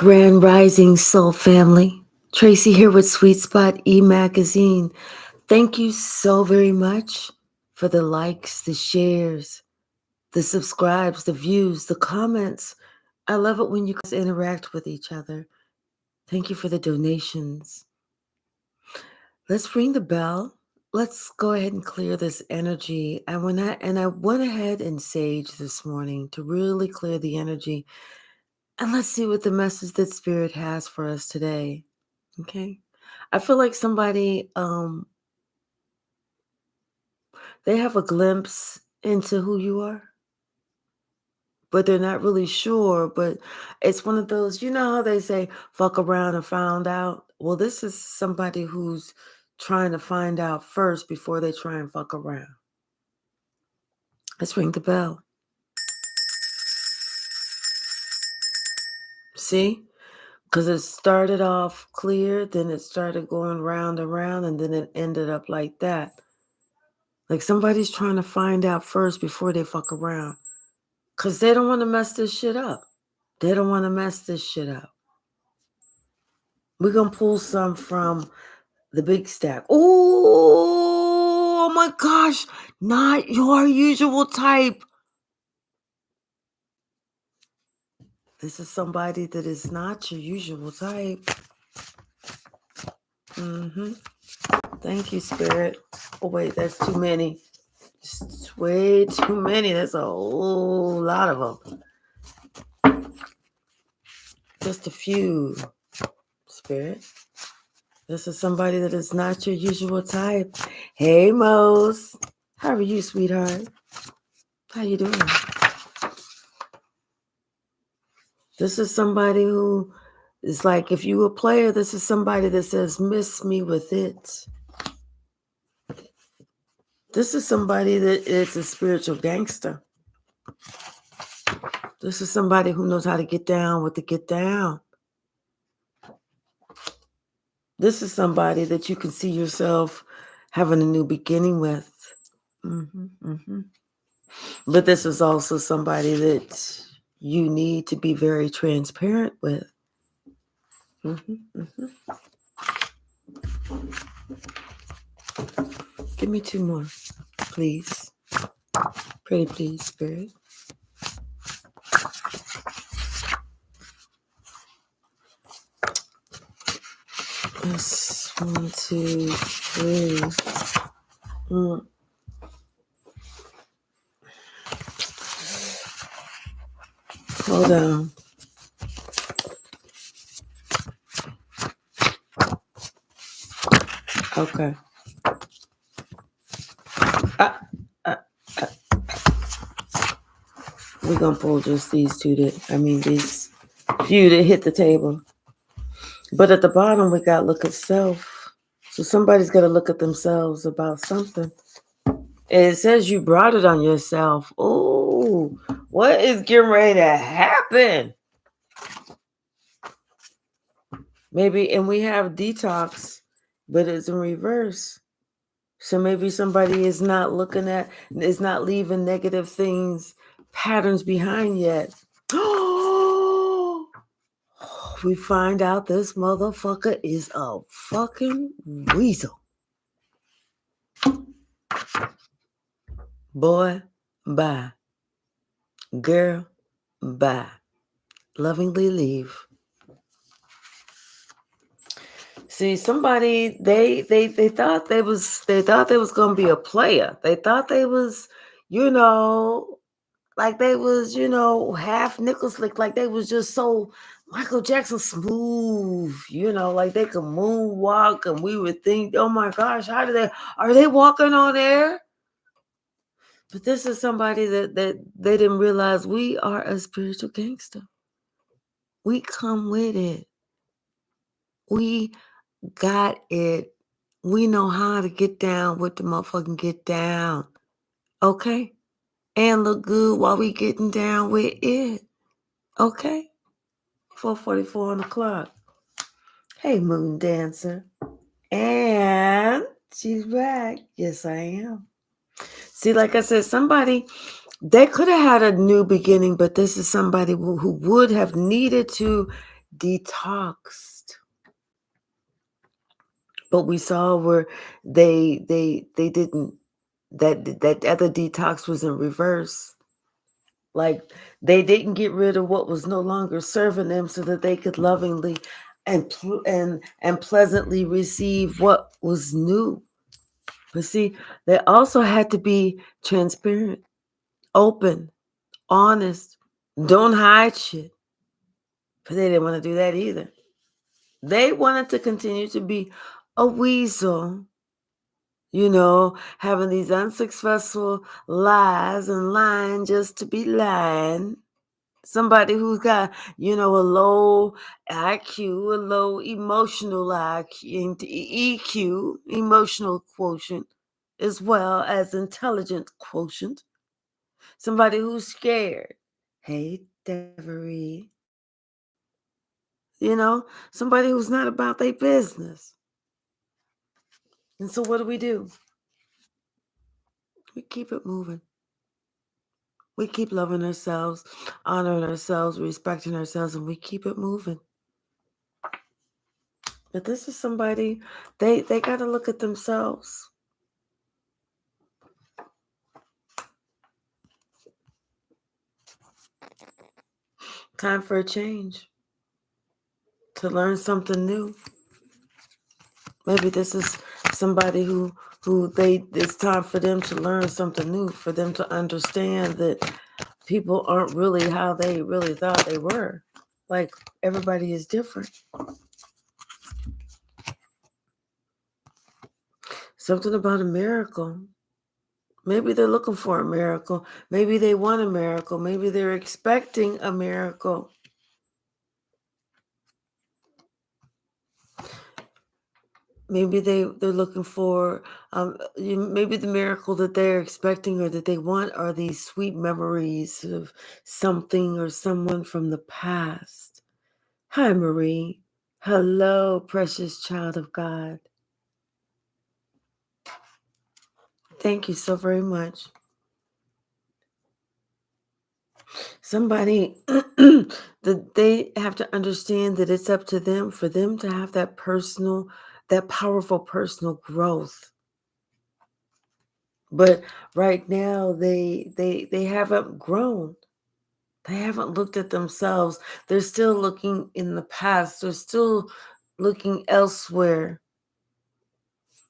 Grand Rising Soul Family. Tracy here with Sweet Spot e-magazine. Thank you so very much for the likes, the shares, the subscribes, the views, the comments. I love it when you guys interact with each other. Thank you for the donations. Let's ring the bell. Let's go ahead and clear this energy. I went ahead and sage this morning to really clear the energy. And let's see what the message that Spirit has for us today. Okay. I feel like somebody, they have a glimpse into who you are, but they're not really sure. But it's one of those, you know how they say, fuck around and found out? Well, this is somebody who's trying to find out first before they try and fuck around. Let's ring the bell. See? Because it started off clear, then it started going round and round, and then it ended up like that. Like somebody's trying to find out first before they fuck around. Because they don't want to mess this shit up. They don't want to mess this shit up. We're going to pull some from the big stack. Oh my gosh. Not your usual type. This is somebody that is not your usual type. Thank you, Spirit. Oh, wait, that's too many. It's way too many. That's a whole lot of them. Just a few, Spirit. This is somebody that is not your usual type. Hey, Mose. How are you, sweetheart? How you doing? This is somebody who is like, if you a player, this is somebody that says, miss me with it. This is somebody that is a spiritual gangster. This is somebody who knows how to get down with the get down. This is somebody that you can see yourself having a new beginning with. But this is also somebody that you need to be very transparent with. Give me two more, please. Pretty please, Spirit. That's 1, 2, 3. Hold on. Okay. We're going to pull just these two these few that hit the table. But at the bottom, we got look at self. So somebody's got to look at themselves about something. It says you brought it on yourself. Oh, what is getting ready to happen? Maybe, and we have detox, but it's in reverse. So maybe somebody is not leaving negative things, patterns behind yet. We find out this motherfucker is a fucking weasel. Boy, bye. Girl, bye. Lovingly leave. See, somebody they thought they was gonna be a player. They thought they was, like they was, half nickel slick, like they was just so Michael Jackson smooth, like they could moonwalk, and we would think, oh my gosh, are they walking on air? But this is somebody that they didn't realize we are a spiritual gangster. We come with it. We got it. We know how to get down with the motherfucking get down. Okay? And look good while we getting down with it. Okay? 4:44 on the clock. Hey, Moon Dancer. And she's back. Yes, I am. See, like I said, somebody, they could have had a new beginning, but this is somebody who would have needed to detoxed. But we saw where they didn't, that other detox was in reverse. Like they didn't get rid of what was no longer serving them so that they could lovingly and pleasantly receive what was new. But see, they also had to be transparent, open, honest, don't hide shit. But they didn't want to do that either. They wanted to continue to be a weasel, having these unsuccessful lies and lying just to be lying. Somebody who's got, a low IQ, a low emotional IQ, EQ, emotional quotient, as well as intelligence quotient. Somebody who's scared. Hey, Devery. Somebody who's not about their business. And so what do? We keep it moving. We keep loving ourselves, honoring ourselves, respecting ourselves, and we keep it moving. But this is somebody, they got to look at themselves. Time for a change. To learn something new. Maybe this is somebody who it's time for them to learn something new, for them to understand that people aren't really how they really thought they were. Like everybody is different. Something about a miracle. Maybe they're looking for a miracle. Maybe they want a miracle. Maybe they're expecting a miracle. Maybe they're looking for, maybe the miracle that they're expecting or that they want are these sweet memories of something or someone from the past. Hi, Marie. Hello, precious child of God. Thank you so very much. Somebody that they have to understand that it's up to them for them to have that powerful personal growth. But right now they haven't grown. They haven't looked at themselves. They're still looking in the past. They're still looking elsewhere.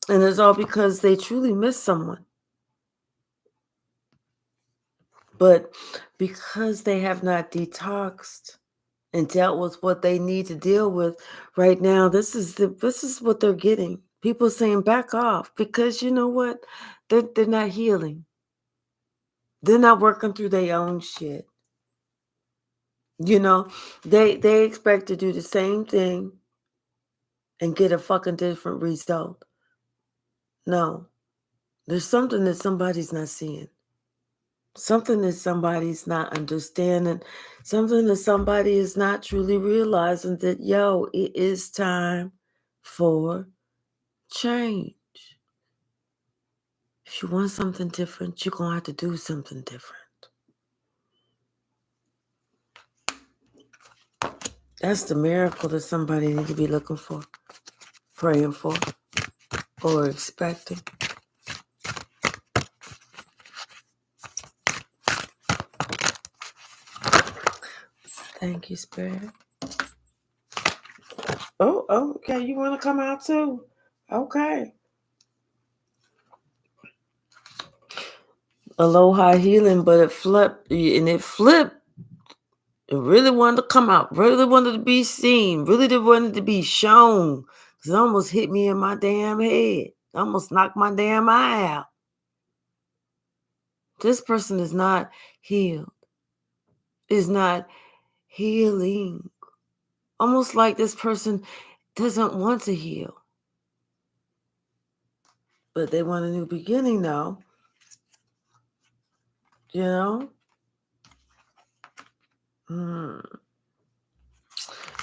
And it's all because they truly miss someone. But because they have not detoxed and dealt with what they need to deal with right now, this is what they're getting. People saying back off because you know what? They're not healing. They're not working through their own shit. They expect to do the same thing and get a fucking different result. No. There's something that somebody's not seeing. Something that somebody's not understanding. Something that somebody is not truly realizing that, it is time for change. If you want something different, you're going to have to do something different. That's the miracle that somebody needs to be looking for, praying for, or expecting. Thank you, Spirit. Oh, okay. You want to come out too? Okay. Aloha healing, but it flipped. It really wanted to come out. Really wanted to be seen. Really wanted to be shown. Because it almost hit me in my damn head. Almost knocked my damn eye out. This person is not healed. Is not healing. Almost like this person doesn't want to heal. But they want a new beginning now.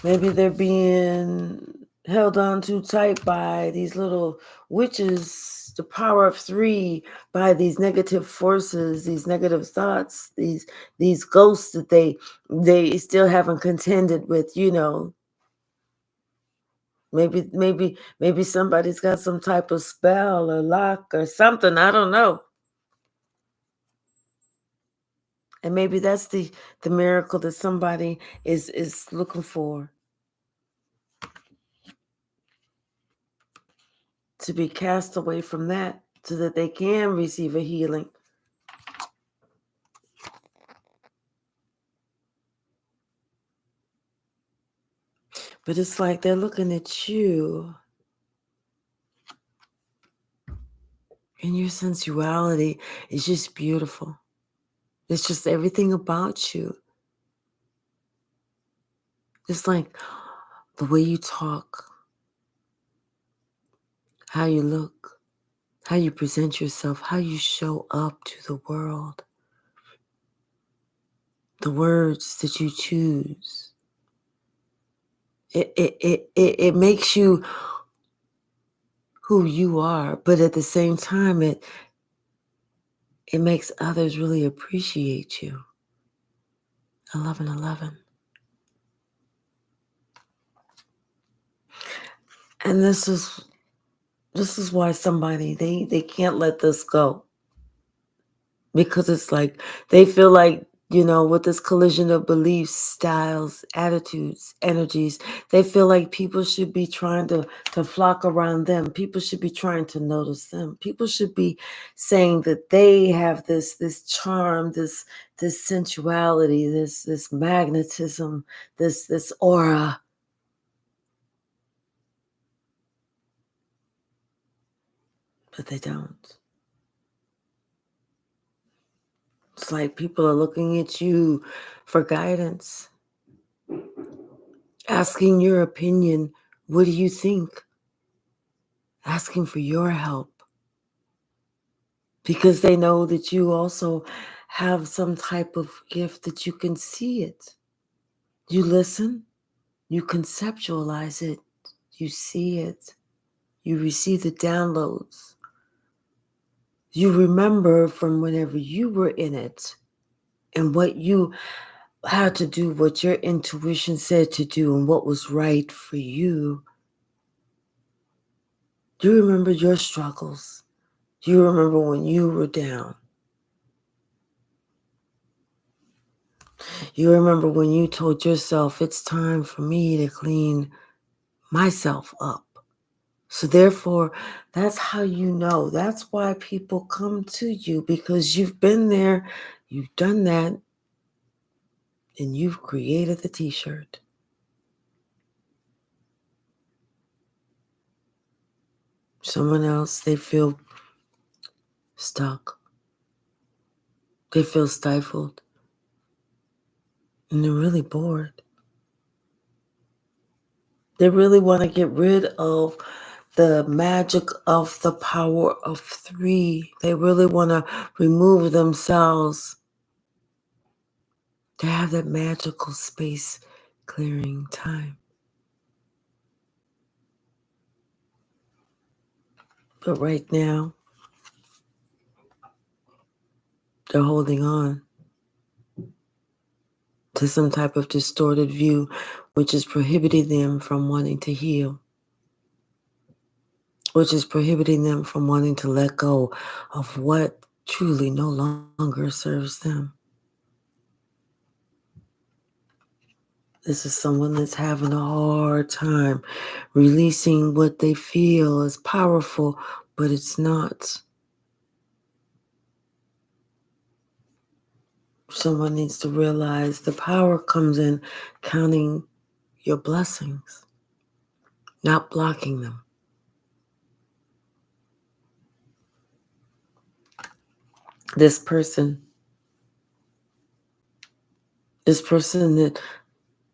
Maybe they're being held on too tight by these little witches, the power of three, by these negative forces, these negative thoughts, these ghosts that they still haven't contended with, Maybe somebody's got some type of spell or lock or something. I don't know. And maybe that's the miracle that somebody is looking for, to be cast away from that so that they can receive a healing. But it's like they're looking at you and your sensuality is just beautiful. It's just everything about you. It's like the way you talk, how you look, how you present yourself, how you show up to the world, the words that you choose. It makes you who you are, but at the same time, it makes others really appreciate you. 1111. And this is why somebody they can't let this go. Because it's like they feel like, with this collision of beliefs, styles, attitudes, energies, they feel like people should be trying to flock around them. People should be trying to notice them. People should be saying that they have this charm, this sensuality, this magnetism, this aura. But they don't. It's like people are looking at you for guidance, asking your opinion. What do you think? Asking for your help. Because they know that you also have some type of gift that you can see it. You listen, you conceptualize it, you see it, you receive the downloads. You remember from whenever you were in it and what you had to do, what your intuition said to do, and what was right for you. You remember your struggles. You remember when you were down. You remember when you told yourself, it's time for me to clean myself up. So therefore, that's how you know. That's why people come to you, because you've been there, you've done that, and you've created the t-shirt. Someone else, they feel stuck. They feel stifled. And they're really bored. They really want to get rid of the magic of the power of 3. They really want to remove themselves to have that magical space clearing time. But right now, they're holding on to some type of distorted view, which is prohibiting them from wanting to heal, which is prohibiting them from wanting to let go of what truly no longer serves them. This is someone that's having a hard time releasing what they feel is powerful, but it's not. Someone needs to realize the power comes in counting your blessings, not blocking them. This person that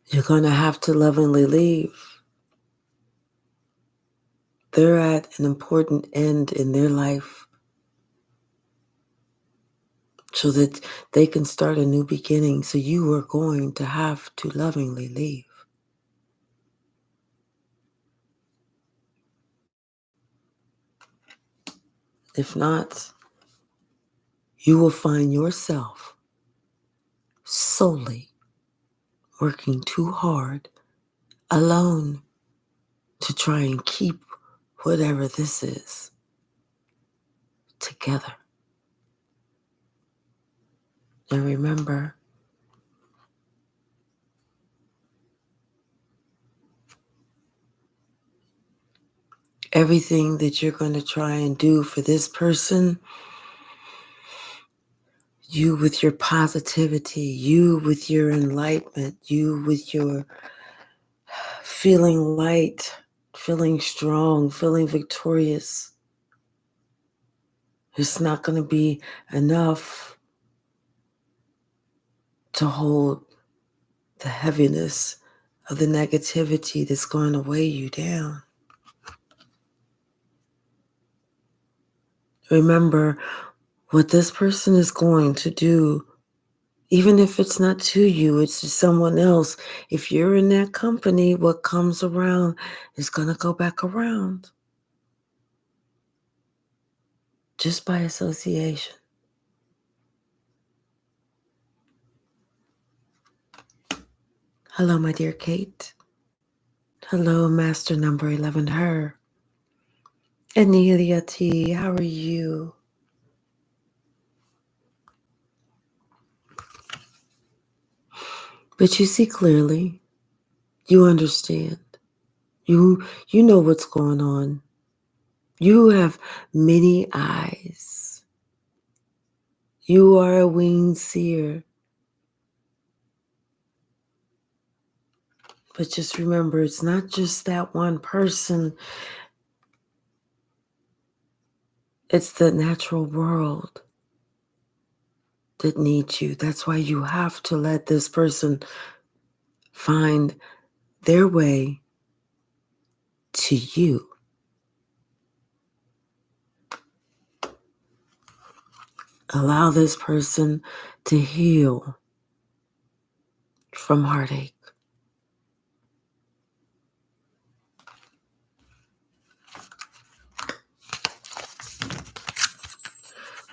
you're going to have to lovingly leave, they're at an important end in their life so that they can start a new beginning. So you are going to have to lovingly leave. If not, you will find yourself solely working too hard, alone, to try and keep whatever this is together. And remember, everything that you're going to try and do for this person, you with your positivity, you with your enlightenment, you with your feeling light, feeling strong, feeling victorious, it's not going to be enough to hold the heaviness of the negativity that's going to weigh you down. Remember, what this person is going to do, even if it's not to you, it's to someone else. If you're in that company, what comes around is going to go back around. Just by association. Hello, my dear Kate. Hello, Master Number 11, her. Anelia T, how are you? But you see clearly. You understand. You know what's going on. You have many eyes. You are a winged seer. But just remember, it's not just that one person. It's the natural world that needs you. That's why you have to let this person find their way to you. Allow this person to heal from heartache.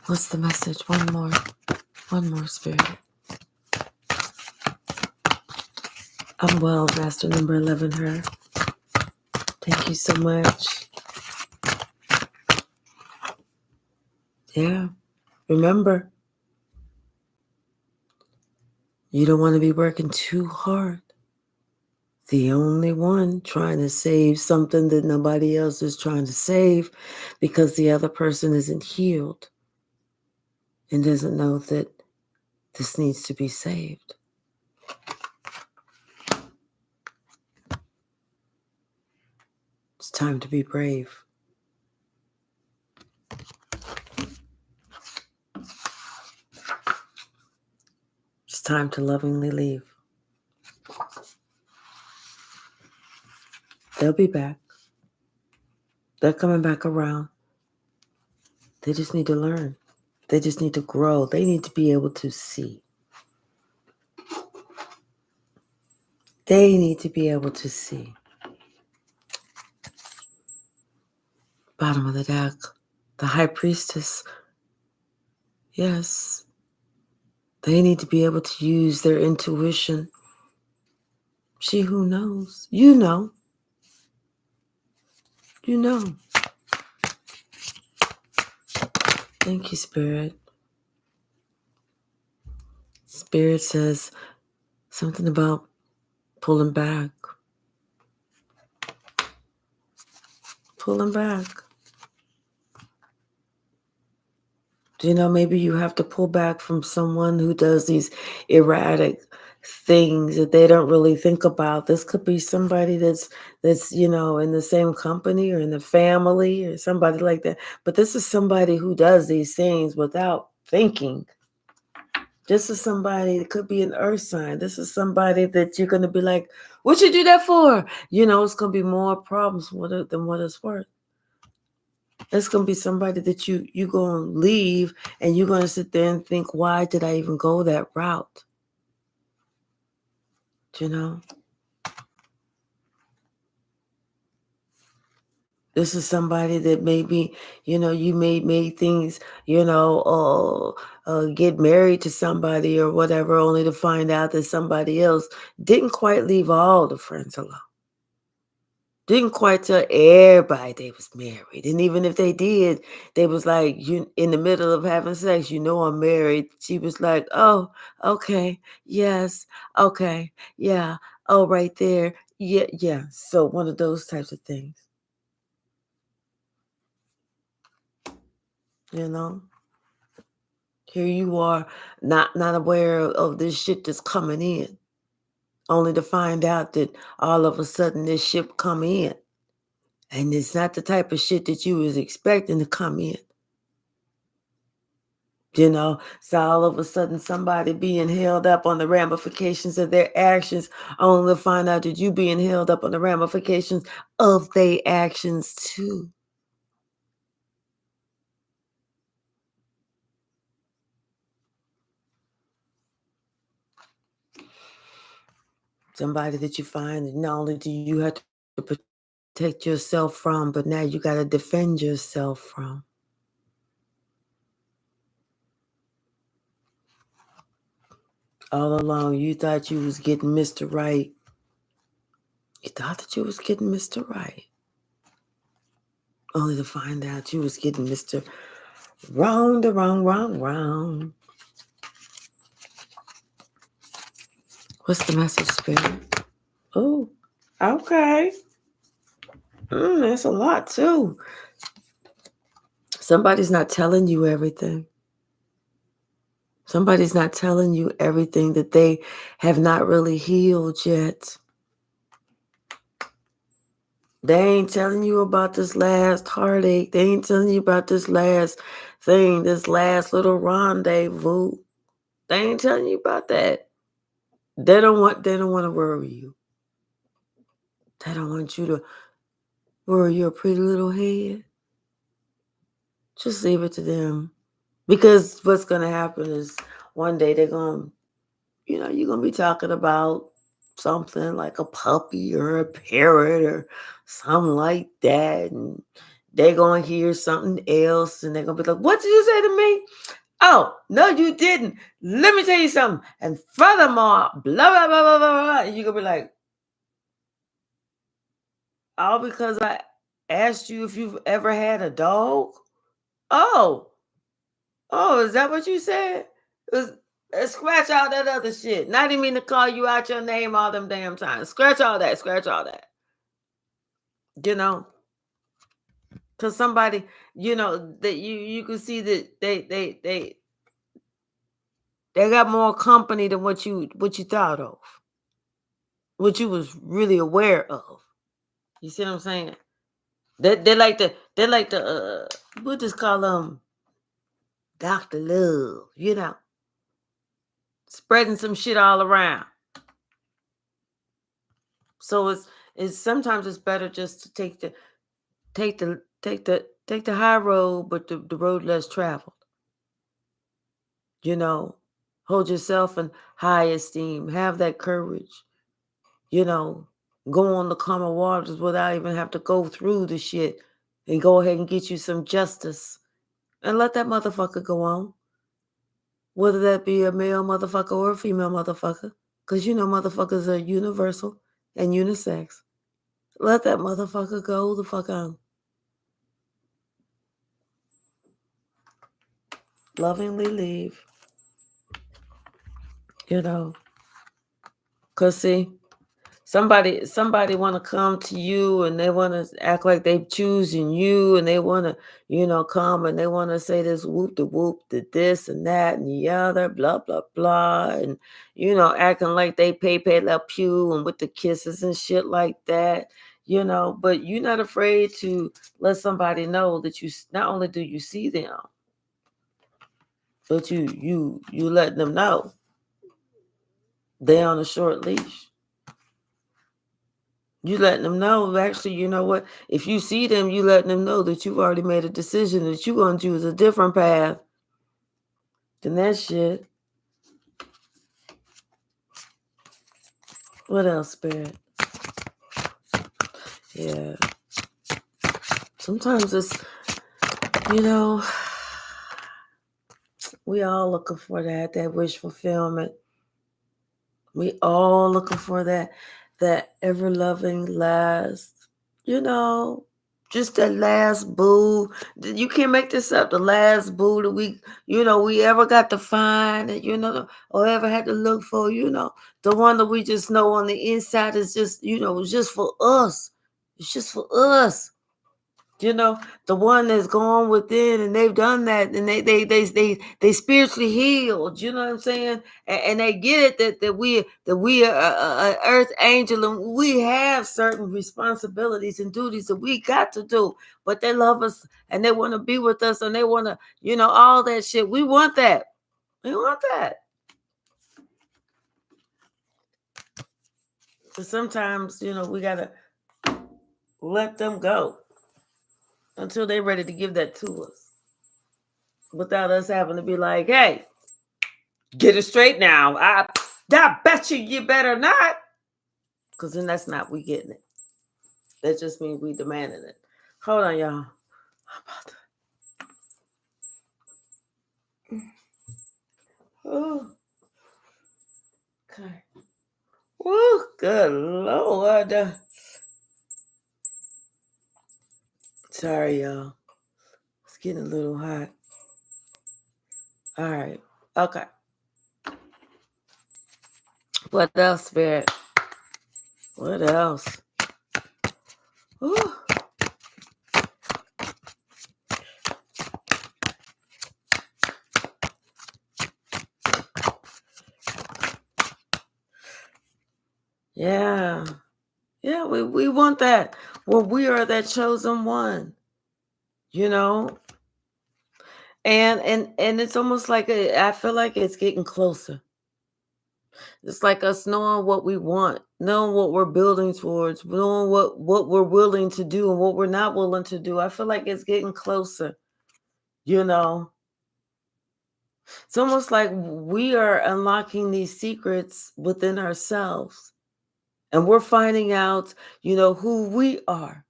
What's the message? One more, Spirit. I'm well, Master Number 11, her. Thank you so much. Yeah. Remember, you don't want to be working too hard. The only one trying to save something that nobody else is trying to save because the other person isn't healed and doesn't know that this needs to be saved. It's time to be brave. It's time to lovingly leave. They'll be back. They're coming back around. They just need to learn. They just need to grow. They need to be able to see. They need to be able to see. Bottom of the deck, the High Priestess. Yes. They need to be able to use their intuition. She who knows. You know. You know. Thank you, Spirit. Spirit says something about pulling back. Pulling back. You know, maybe you have to pull back from someone who does these erratic things that they don't really think about. This could be somebody that's in the same company or in the family or somebody like that. But this is somebody who does these things without thinking. This is somebody that could be an earth sign. This is somebody that you're going to be like, what you do that for? It's going to be more problems than what it's worth. It's going to be somebody that you're going to leave and you're going to sit there and think, why did I even go that route? This is somebody that maybe, you made things, get married to somebody or whatever, only to find out that somebody else didn't quite leave all the friends alone. Didn't quite tell everybody they was married. And even if they did, they was like, you in the middle of having sex, I'm married. She was like, oh, okay, yes, okay, yeah, oh, right there. Yeah, yeah. So one of those types of things. Here you are, not aware of this shit that's coming in, only to find out that all of a sudden this ship come in. And it's not the type of shit that you was expecting to come in. So all of a sudden somebody being held up on the ramifications of their actions, only to find out that you being held up on the ramifications of their actions too. Somebody that you find that not only do you have to protect yourself from, but now you got to defend yourself from. All along, you thought you was getting Mr. Right. You thought that you was getting Mr. Right. Only to find out you was getting Mr. Wrong, the wrong. What's the message, Spirit? Oh, okay. That's a lot, too. Somebody's not telling you everything. Somebody's not telling you everything that they have not really healed yet. They ain't telling you about this last heartache. They ain't telling you about this last thing, this last little rendezvous. They ain't telling you about that. They don't want to worry you. They don't want you to worry your pretty little head. Just leave it to them. Because what's going to happen is one day they're going to, you're going to be talking about something like a puppy or a parrot or something like that. And they're going to hear something else and they're going to be like, what did you say to me? Oh, no, you didn't. Let me tell you something. And furthermore, blah, blah, blah, blah, blah, blah. And you're going to be like, all because I asked you if you've ever had a dog? Oh, is that what you said? Scratch all that other shit. Not even mean to call you out your name all them damn times. Scratch all that. Because somebody, that you can see that they got more company than what you thought of, what you was really aware of. You see what I'm saying? They like the what just call them Dr. Love, spreading some shit all around. So it's sometimes it's better just to take the high road, but the road less traveled. Hold yourself in high esteem. Have that courage. Go on the calmer waters without even have to go through the shit, and go ahead and get you some justice, and let that motherfucker go on. Whether that be a male motherfucker or a female motherfucker, because motherfuckers are universal and unisex. Let that motherfucker go the fuck on. Lovingly leave. Because see, somebody want to come to you and they want to act like they choosing you, and they want to come and they want to say this whoop the whoop, the this and that and the other, blah blah blah, and acting like they pay la pew and with the kisses and shit like that. But you're not afraid to let somebody know that you not only do you see them, but you let them know they're on a short leash. You letting them know, actually, you know what? If you see them, you letting them know that you've already made a decision that you're going to choose a different path than that shit. What else, Spirit? Yeah. Sometimes it's, we all looking for that wish fulfillment. We all looking for that ever-loving last, Just that last boo. You can't make this up. The last boo that we ever got to find, or ever had to look for, the one that we just know on the inside is just, it's just for us. It's just for us. The one that's gone within, and they've done that, and they spiritually healed. You know what I'm saying? And they get it that we are a earth angel, and we have certain responsibilities and duties that we got to do. But they love us, and they want to be with us, and they want to, all that shit. We want that. We want that. So sometimes, we gotta let them go until they're ready to give that to us, without us having to be like, hey, get it straight now. I bet you better not. Because then that's not we getting it. That just means we demanding it. Hold on, y'all. Oh. Okay. Woo, good Lord. Sorry, y'all. It's getting a little hot. All right. Okay. What else, Spirit? What else? Ooh. Yeah. Yeah, we want that. Well, we are that chosen one, and it's almost like I feel like it's getting closer. It's like us knowing what we want, knowing what we're building towards, knowing what we're willing to do and what we're not willing to do. I feel like it's getting closer. It's almost like we are unlocking these secrets within ourselves, and we're finding out, who we are.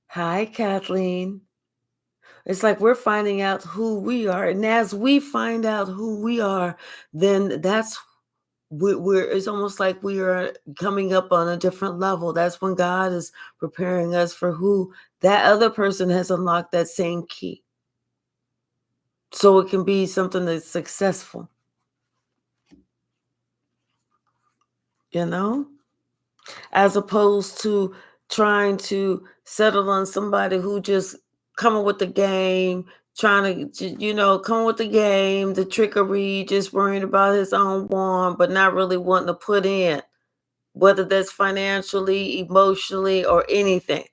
Hi, Kathleen. It's like we're finding out who we are. And as we find out who we are, then it's almost like we are coming up on a different level. That's when God is preparing us for who that other person has unlocked that same key. So it can be something that's successful. As opposed to trying to settle on somebody who just coming with the game, trying to, come with the game, the trickery, just worrying about his own want, but not really wanting to put in, whether that's financially, emotionally, or anything.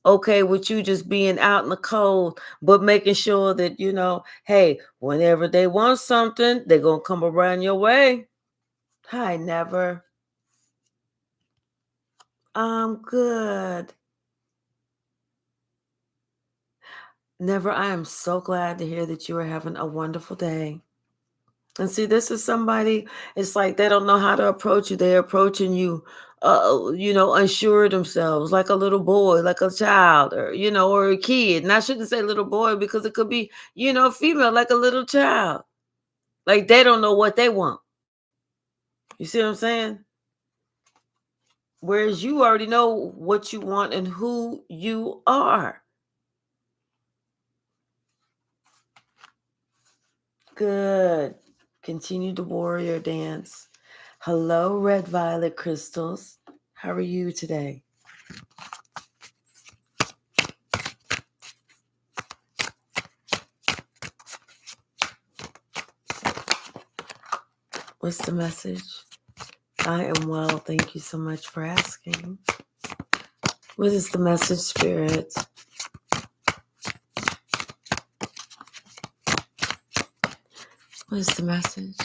Okay, with you just being out in the cold, but making sure that, hey, whenever they want something, they're going to come around your way. Hi, never. I'm good. Never, I am so glad to hear that you are having a wonderful day. And see, this is somebody, it's like they don't know how to approach you. They're approaching you, unsure of themselves, like a little boy, like a child, or a kid. And I shouldn't say little boy because it could be, female, like a little child. Like they don't know what they want. You see what I'm saying? Whereas you already know what you want and who you are. Good. Continue the warrior dance. Hello, red violet crystals. How are you today? What's the message? I am well. Thank you so much for asking. What is the message, Spirit? What is the message?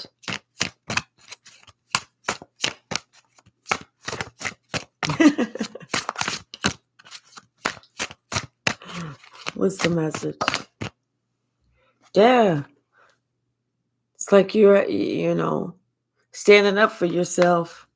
What's the message? Yeah. It's like you're, standing up for yourself.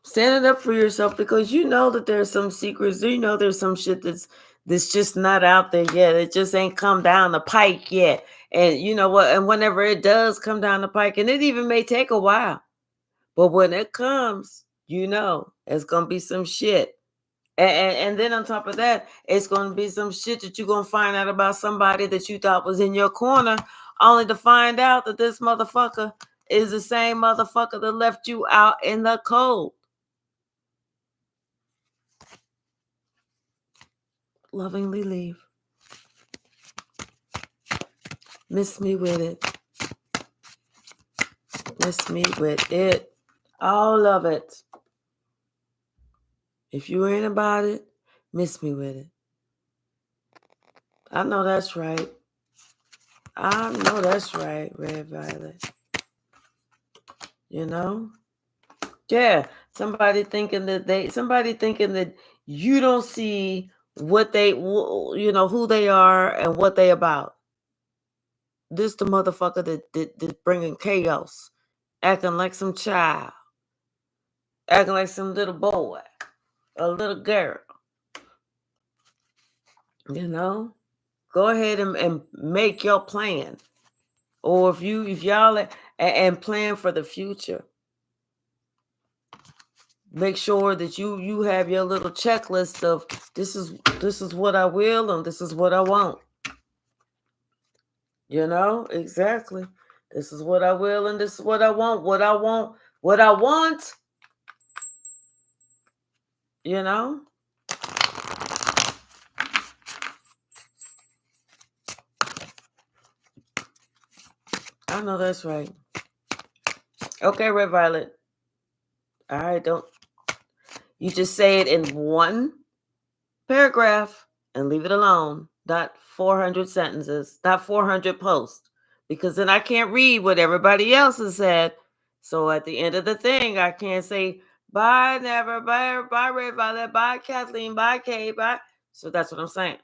Standing up for yourself because you know that there's some secrets. There's some shit that's just not out there yet. It just ain't come down the pike yet. And you know what? And whenever it does come down the pike, and it even may take a while, but when it comes, it's gonna be some shit. And then on top of that, it's going to be some shit that you're going to find out about somebody that you thought was in your corner, only to find out that this motherfucker is the same motherfucker that left you out in the cold. Lovingly leave. Miss me with it. Miss me with it. All of it. If you ain't about it, miss me with it. I know that's right. I know that's right, Red Violet. You know? Yeah. Somebody thinking that you don't see what they, who they are and what they about. This the motherfucker that bringing chaos, acting like some child, acting like some little boy, a little girl. You know, go ahead and make your plan, or if y'all and plan for the future. Make sure that you have your little checklist of this is what I will and this is what I won't. You know, exactly. This is what I will and this is what I want. What I want. You know. I know that's right. Okay, Red Violet. All right, don't you just say it in one paragraph and leave it alone. Not 400 sentences, not 400 posts, because then I can't read what everybody else has said. So at the end of the thing, I can't say bye, never, bye, Red Violet, bye, Kathleen, bye, Kay, bye. So that's what I'm saying.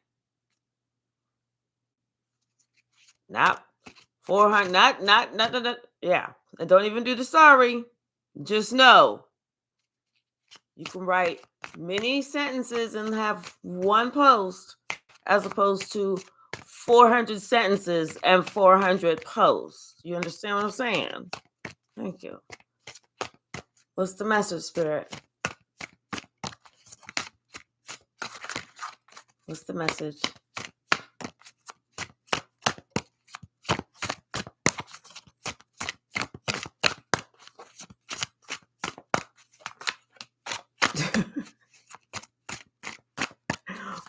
Not 400, not, yeah. And don't even do the sorry. Just know you can write many sentences and have one post as opposed to 400 sentences and 400 posts. You understand what I'm saying? Thank you. What's the message, Spirit? What's the message?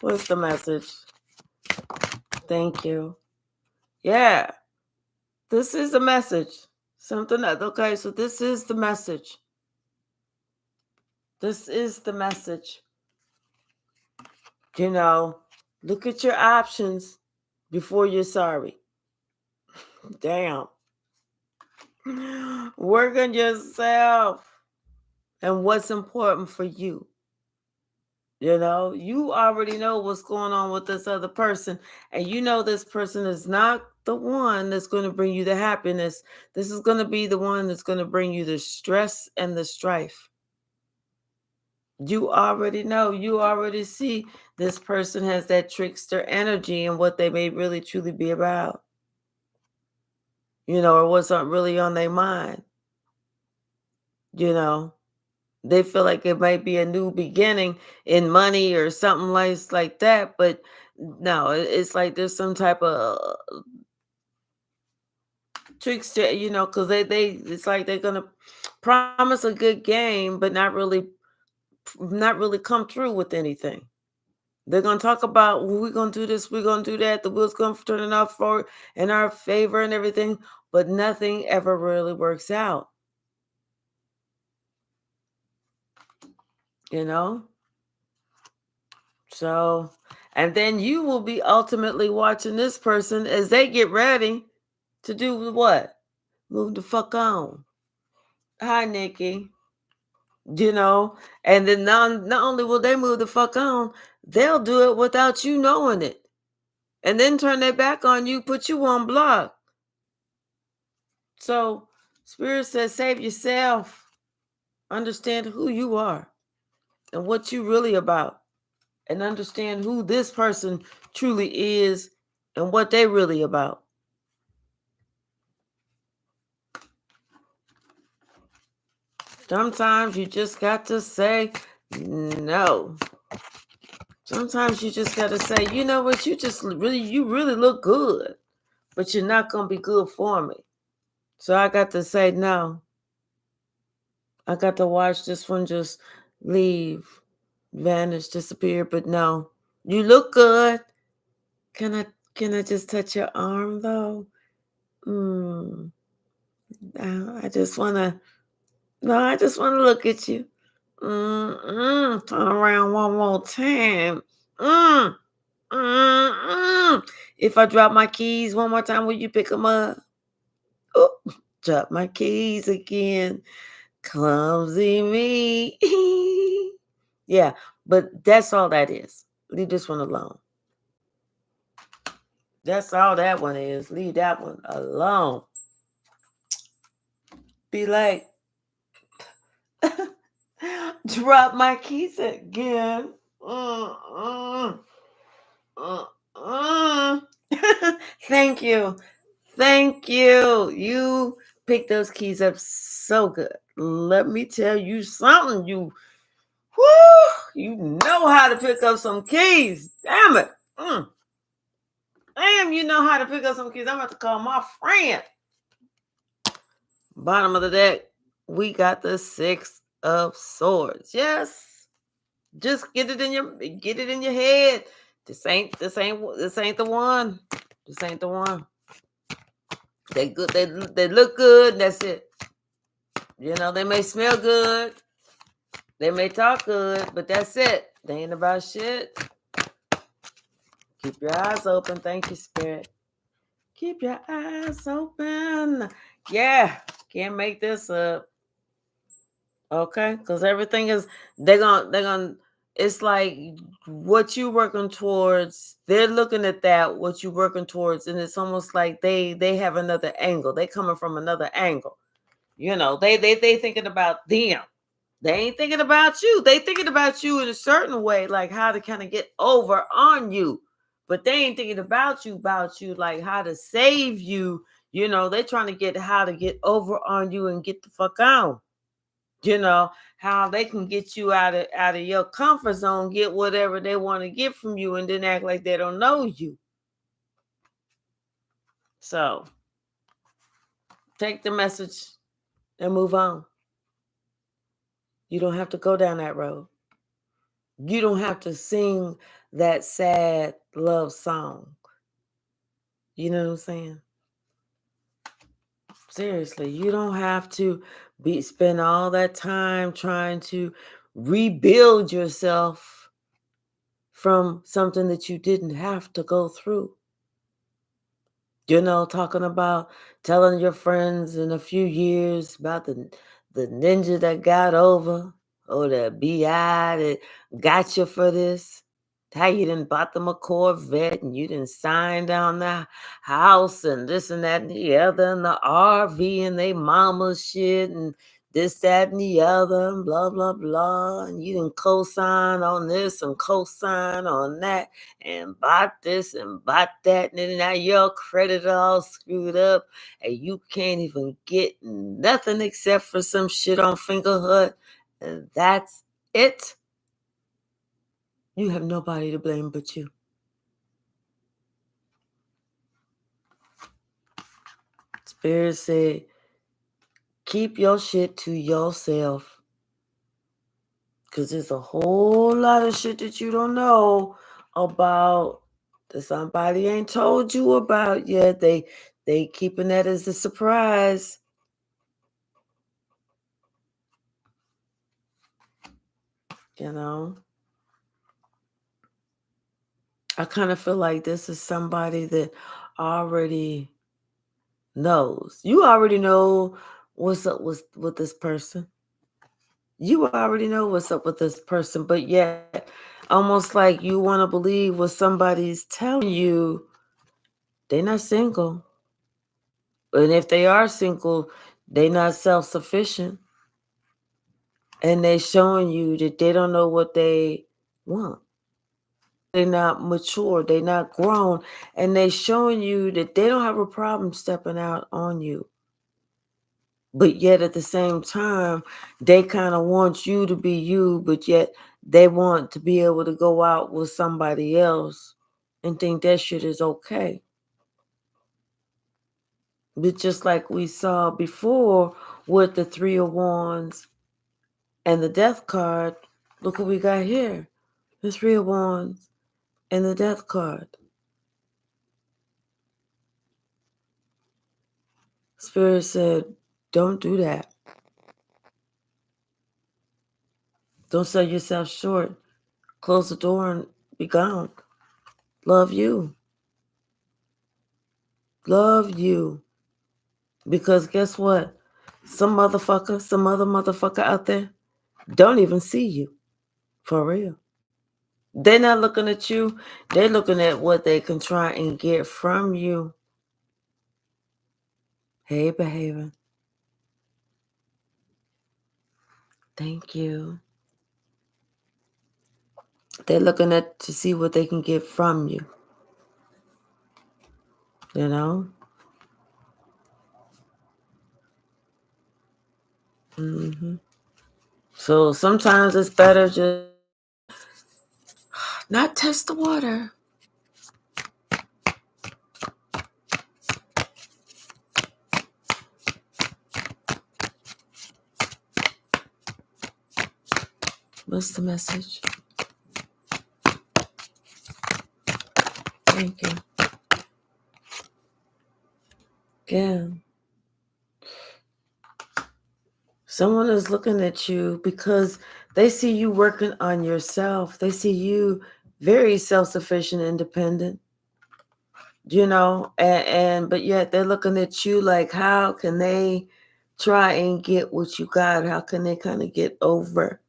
What's the message? Thank you. Yeah. This is the message. Something else. Okay, so this is the message. This is the message. You know, look at your options before you're sorry. Damn. Work on yourself and what's important for you. You know, you already know what's going on with this other person, and you know this person is not the one that's going to bring you the happiness. This is going to be the one that's going to bring you the stress and the strife. You already know, you already see this person has that trickster energy and what they may really truly be about. You know, or what's not really on their mind. You know, they feel like it might be a new beginning in money or something like that, but no, it's like there's some type of trickster, you know, because they it's like they're gonna promise a good game, but not really come through with anything. They're gonna talk about, well, we're gonna do this, we're gonna do that, the wheels gonna turn in our favor and everything, but nothing ever really works out. You know? So, and then you will be ultimately watching this person as they get ready to do what? Move the fuck on. Hi, Nikki. You know, and then not only will they move the fuck on, they'll do it without you knowing it. And then turn their back on you, put you on block. So, Spirit says, save yourself. Understand who you are and what you really about. And understand who this person truly is and what they really about. Sometimes you just got to say no. Sometimes you just got to say, you know what, you really look good, but you're not going to be good for me. So I got to say, no. I got to watch this one just leave, vanish, disappear, but no. You look good. Can I just touch your arm though? Mm. I just wanna I just wanna look at you. Turn around one more time. Mm. Mm. If I drop my keys one more time, will you pick them up? Oh, drop my keys again. Clumsy me. Yeah, but that's all that is. Leave this one alone. That's all that one is. Leave that one alone. Be like, drop my keys again. Mm, mm, mm. Thank you. Thank you. You picked those keys up so good. Let me tell you something. You know how to pick up some keys. Damn it. Damn, you know how to pick up some keys. I'm about to call my friend. Bottom of the deck, we got the Six of Swords. Yes. Just get it in your head. This ain't the one. This ain't the one. They good. They look good. That's it. You know, they may smell good. They may talk good, but that's it. They ain't about shit. Keep your eyes open. Thank you, Spirit. Keep your eyes open. Yeah, can't make this up. Okay, because everything is they're gonna. It's like what you working towards. They're looking at that what you working towards, and it's almost like they have another angle. They coming from another angle. You know, they thinking about them. They ain't thinking about you. They thinking about you in a certain way, like how to kind of get over on you. But they ain't thinking about you, like how to save you. You know, they're trying to get how to get over on you and get the fuck out. You know, how they can get you out of your comfort zone, get whatever they want to get from you, and then act like they don't know you. So take the message and move on. You don't have to go down that road. You don't have to sing that sad love song. You know what I'm saying? Seriously, you don't have to spend all that time trying to rebuild yourself from something that you didn't have to go through. You know, talking about telling your friends in a few years about the ninja that got over, or the BI that got you for this. How you done bought them a Corvette and you done signed down the house and this and that and the other and the RV and they mama's shit and this, that, and the other and blah, blah, blah. And you done co-sign on this and co-sign on that and bought this and bought that. And then now your credit all screwed up and you can't even get nothing except for some shit on Fingerhood. And that's it. You have nobody to blame but you. Spirit said, keep your shit to yourself. Because there's a whole lot of shit that you don't know about that somebody ain't told you about yet. They keeping that as a surprise. You know? I kind of feel like this is somebody that already knows. You already know what's up with this person. You already know what's up with this person, but yet almost like you want to believe what somebody's telling you. They're not single. And if they are single, they're not self-sufficient. And they're showing you that they don't know what they want. They're not mature. They're not grown. And they're showing you that they don't have a problem stepping out on you. But yet at the same time, they kind of want you to be you, but yet they want to be able to go out with somebody else and think that shit is okay. But just like we saw before with the Three of Wands and the Death card, look what we got here. The Three of Wands and the Death card. Spirit said, don't do that. Don't sell yourself short. Close the door and be gone. Love you. Love you. Because guess what? Some other motherfucker out there don't even see you. For real. They're not looking at you. They're looking at what they can try and get from you. Hey, behaving. Thank you. They're looking at to see what they can get from you. You know? Mm-hmm. So sometimes it's better just not test the water. What's the message? Thank you. Yeah. Someone is looking at you because they see you working on yourself. They see you very self-sufficient, independent, you know, and but yet they're looking at you like, how can they try and get what you got? How can they kind of get over?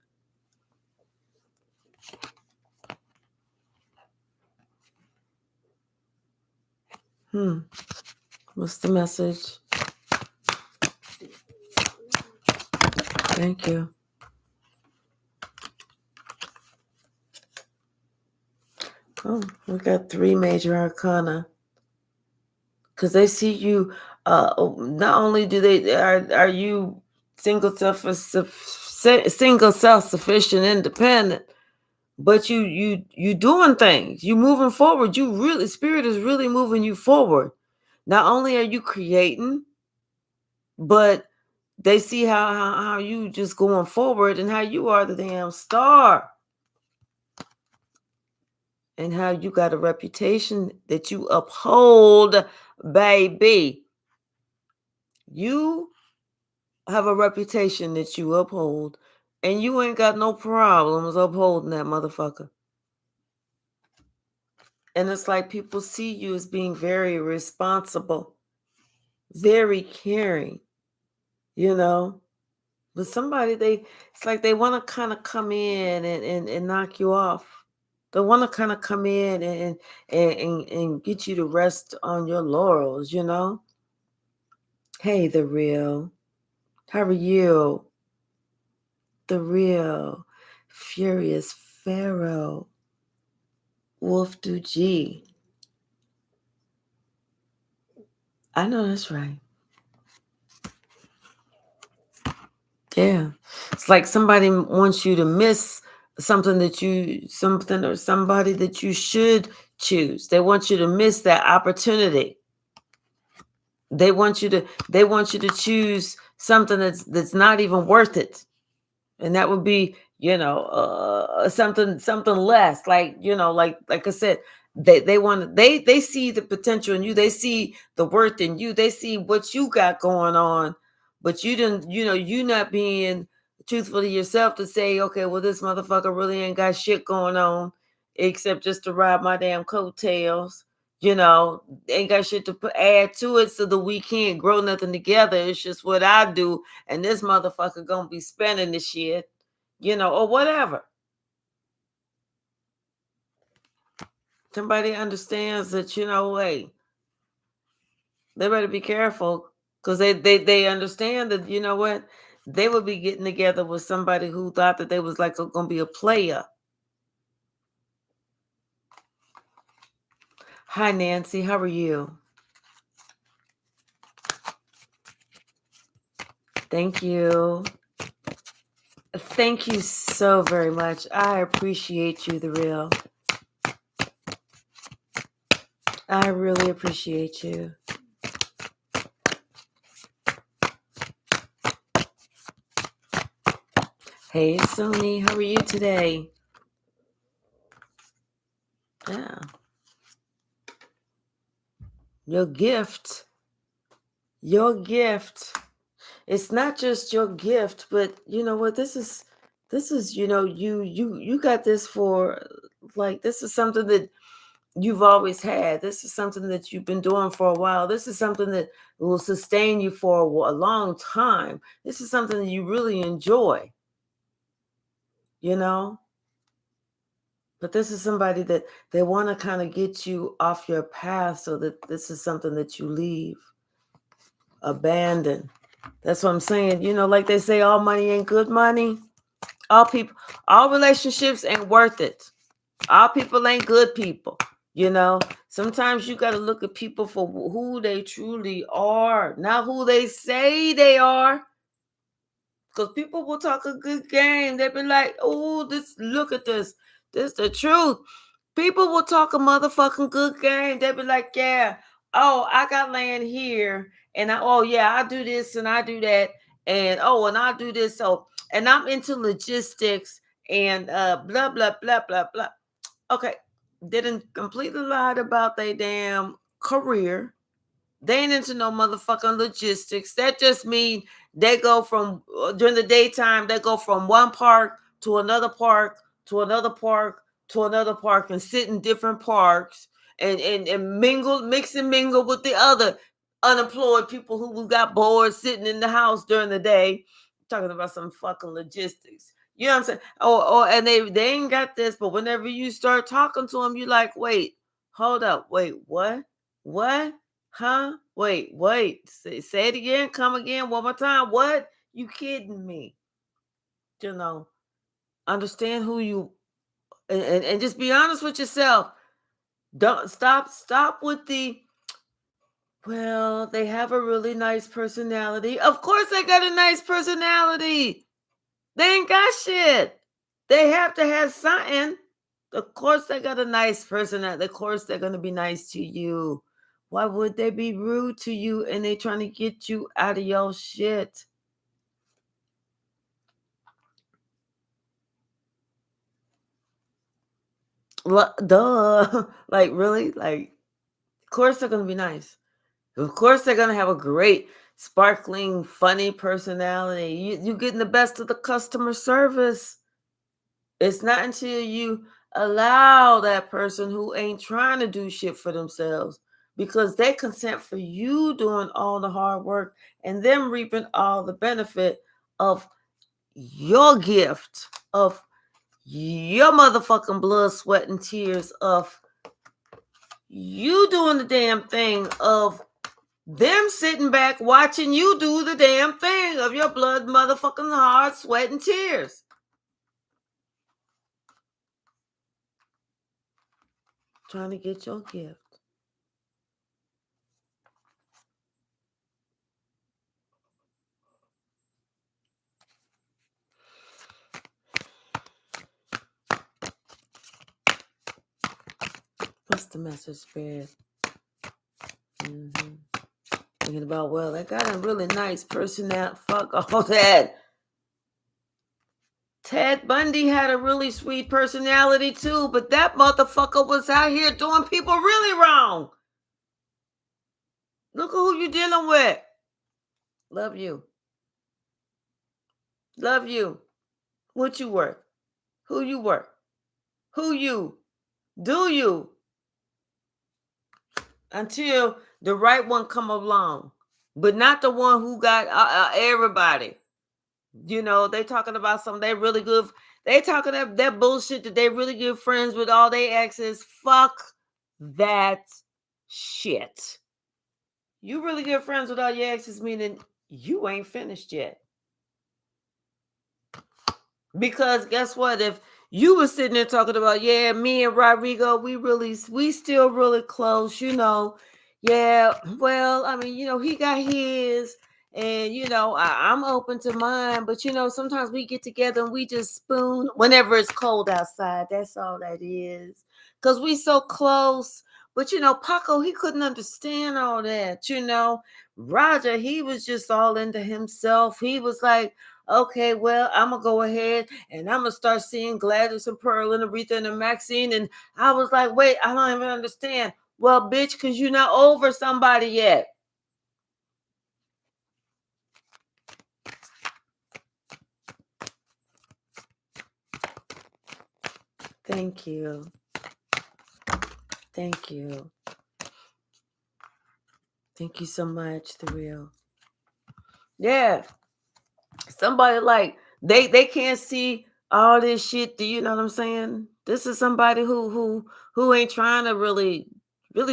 What's the message? Thank you. Oh, we got 3 major arcana. Because they see you, not only do they, are you single self-sufficient, independent, but you doing things. You moving forward. You really, spirit is really moving you forward. Not only are you creating, but they see how you just going forward and how you are the damn star. And how you got a reputation that you uphold, baby. You have a reputation that you uphold, and you ain't got no problems upholding that motherfucker. And it's like people see you as being very responsible, very caring, you know. But somebody, it's like they want to kind of come in and knock you off. They want to kind of come in and get you to rest on your laurels, you know. Hey, the real. How are you? The real. Furious Pharaoh. Wolf do G. I know that's right. Yeah. It's like somebody wants you to miss something or somebody that you should choose. They want you to miss that opportunity. They want you to choose something that's not even worth it. And that would be, you know, something less, like, you know, like I said, they see the potential in you, they see the worth in you, they see what you got going on, but you didn't, you know, you not being truthful to yourself to say, okay, well, this motherfucker really ain't got shit going on except just to ride my damn coattails, you know, ain't got shit to add to it, so that we can't grow nothing together. It's just what I do, and this motherfucker gonna be spending the shit, you know, or whatever. Somebody understands that, you know, hey, they better be careful, because they understand that, you know what, they would be getting together with somebody who thought that they was like gonna be a player. Hi, Nancy, how are you? Thank you. Thank you so very much. I appreciate you, the real. I really appreciate you. Hey, Sony, how are you today? Yeah. Your gift. Your gift. It's not just your gift, but you know what? This is you got this for, like, this is something that you've always had. This is something that you've been doing for a while. This is something that will sustain you for a long time. This is something that you really enjoy, you know? But this is somebody that they want to kind of get you off your path so that this is something that you leave, abandon. That's what I'm saying. You know, like they say, all money ain't good money. All relationships ain't worth it. All people ain't good people. You know, sometimes you got to look at people for who they truly are, not who they say they are. Because people will talk a good game. They be like, oh, look at this. This the truth. People will talk a motherfucking good game. They be like, yeah, oh, I got land here. And I do this and I do that. And I do this. So, and I'm into logistics and blah, blah, blah, blah, blah. Okay. Didn't completely lied about their damn career. They ain't into no motherfucking logistics. That just means they go from during the daytime, they go from one park to another park to another park to another park and sit in different parks and mix and mingle with the other unemployed people who got bored sitting in the house during the day. Talking about some fucking logistics. You know what I'm saying? And they ain't got this, but whenever you start talking to them, you like, wait, hold up, wait, what? What? Huh? Wait. Say it again. Come again. One more time. What? You kidding me? You know, understand who you and just be honest with yourself. Don't stop with the, well, they have a really nice personality. Of course they got a nice personality. They ain't got shit. They have to have something. Of course they got a nice personality. Of course they're gonna be nice to you. Why would they be rude to you and they trying to get you out of your shit? Duh. Like, really? Like, of course they're gonna be nice. Of course they're gonna have a great, sparkling, funny personality. You getting the best of the customer service. It's not until you allow that person who ain't trying to do shit for themselves, because they consent for you doing all the hard work and them reaping all the benefit of your gift, of your motherfucking blood, sweat, and tears, of you doing the damn thing, of them sitting back watching you do the damn thing, of your blood, motherfucking hard sweat, and tears. Trying to get your gift. What's the message, Spirit? Thinking about, well, they got a really nice personality. Fuck all that. Ted Bundy had a really sweet personality too, but that motherfucker was out here doing people really wrong. Look at who you dealing with. Love you. Love you. What you work? Who you work? Who you? Do you? Until the right one come along, but not the one who got everybody. You know, they talking about something they really good. They talking that bullshit that they really good friends with all their exes. Fuck that shit. You really good friends with all your exes, meaning you ain't finished yet. Because guess what? If you were sitting there talking about, yeah, me and Rodrigo, we still really close, you know. Yeah, well, I mean, you know, he got his And I'm open to mine, but sometimes we get together and we just spoon whenever it's cold outside. That's all that is. Cause we so close. But Paco, he couldn't understand all that. Roger, he was just all into himself. He was like, okay, well, I'm gonna go ahead and I'm gonna start seeing Gladys and Pearl and Aretha and Maxine. And I was like, wait, I don't even understand. Well, bitch, cause you're not over somebody yet. Thank you. Thank you. Thank you so much, The Real. Yeah. Somebody like they can't see all this shit. Do you know what I'm saying? This is somebody who ain't trying to really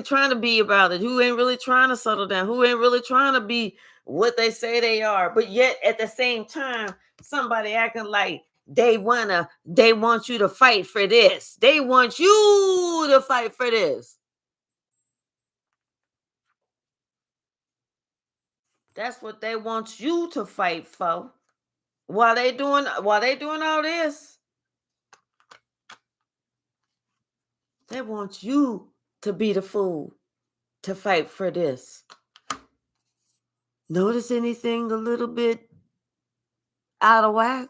trying to be about it, who ain't really trying to settle down, who ain't really trying to be what they say they are. But yet at the same time, somebody acting like they want you to fight for this. They want you to fight for this. That's what they want you to fight for. While they doing all this, they want you to be the fool to fight for this. Notice anything a little bit out of whack,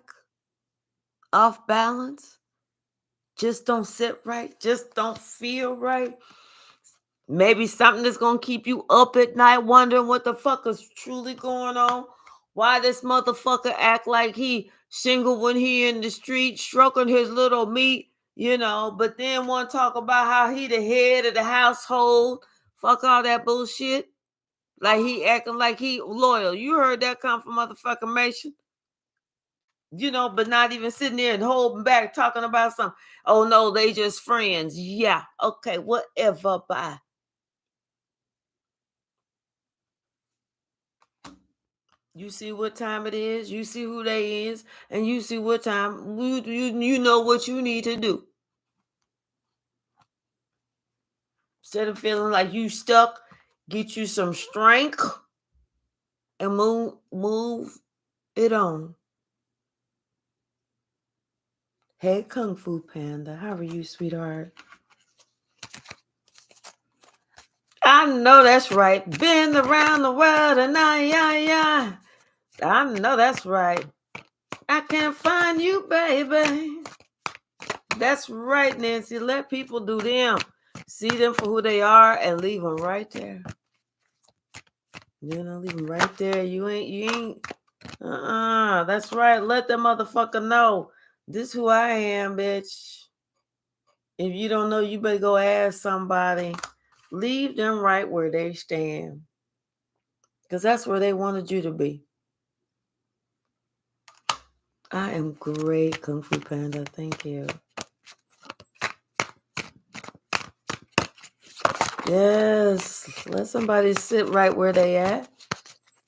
off balance? Just don't sit right, just don't feel right. Maybe something that's gonna keep you up at night wondering what the fuck is truly going on. Why this motherfucker act like he single when he in the street stroking his little meat, but then want to talk about how he the head of the household. Fuck all that bullshit. Like he acting like he loyal. You heard that come from motherfucking Mason. But not even sitting there and holding back talking about something. Oh no, they just friends. Yeah, okay, whatever, bye. You see what time it is, you see who they is, and you see what time you know what you need to do. Instead of feeling like you stuck, get you some strength and move it on. Hey Kung Fu Panda, how are you, sweetheart? I know that's right. Been around the world and I know that's right. I can't find you, baby. That's right, Nancy. Let people do them. See them for who they are and leave them right there. Leave them right there. You ain't. That's right. Let that motherfucker know. This who I am, bitch. If you don't know, you better go ask somebody. Leave them right where they stand. Because that's where they wanted you to be. I am great, Kung Fu Panda. Thank you. Yes. Let somebody sit right where they at.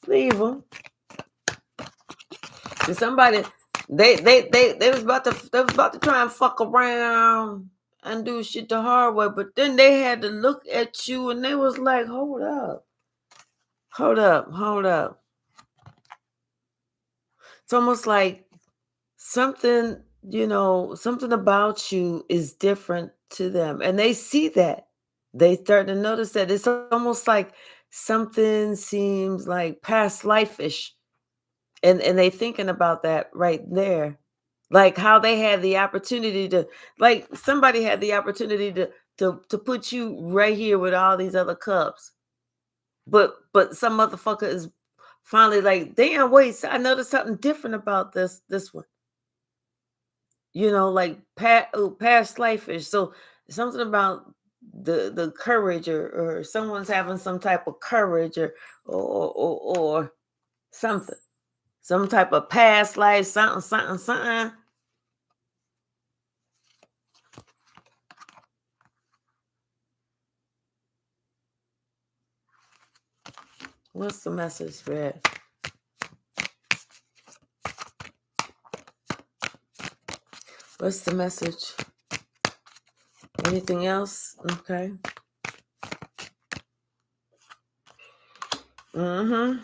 Leave them. And somebody, they was about to try and fuck around and do shit the hard way, but then they had to look at you and they was like, hold up. It's almost like something, something about you is different to them. And they see that. They start to notice that. It's almost like something seems like past life-ish. And they thinking about that right there. Like how they had the opportunity to, like somebody had the opportunity to put you right here with all these other cups. But some motherfucker is finally like, damn, wait, I noticed something different about this one. Like past life-ish. So something about the courage or someone's having some type of courage or something. Some type of past life, something. What's the message, Fred? What's the message? Anything else? Okay. Mm-hmm.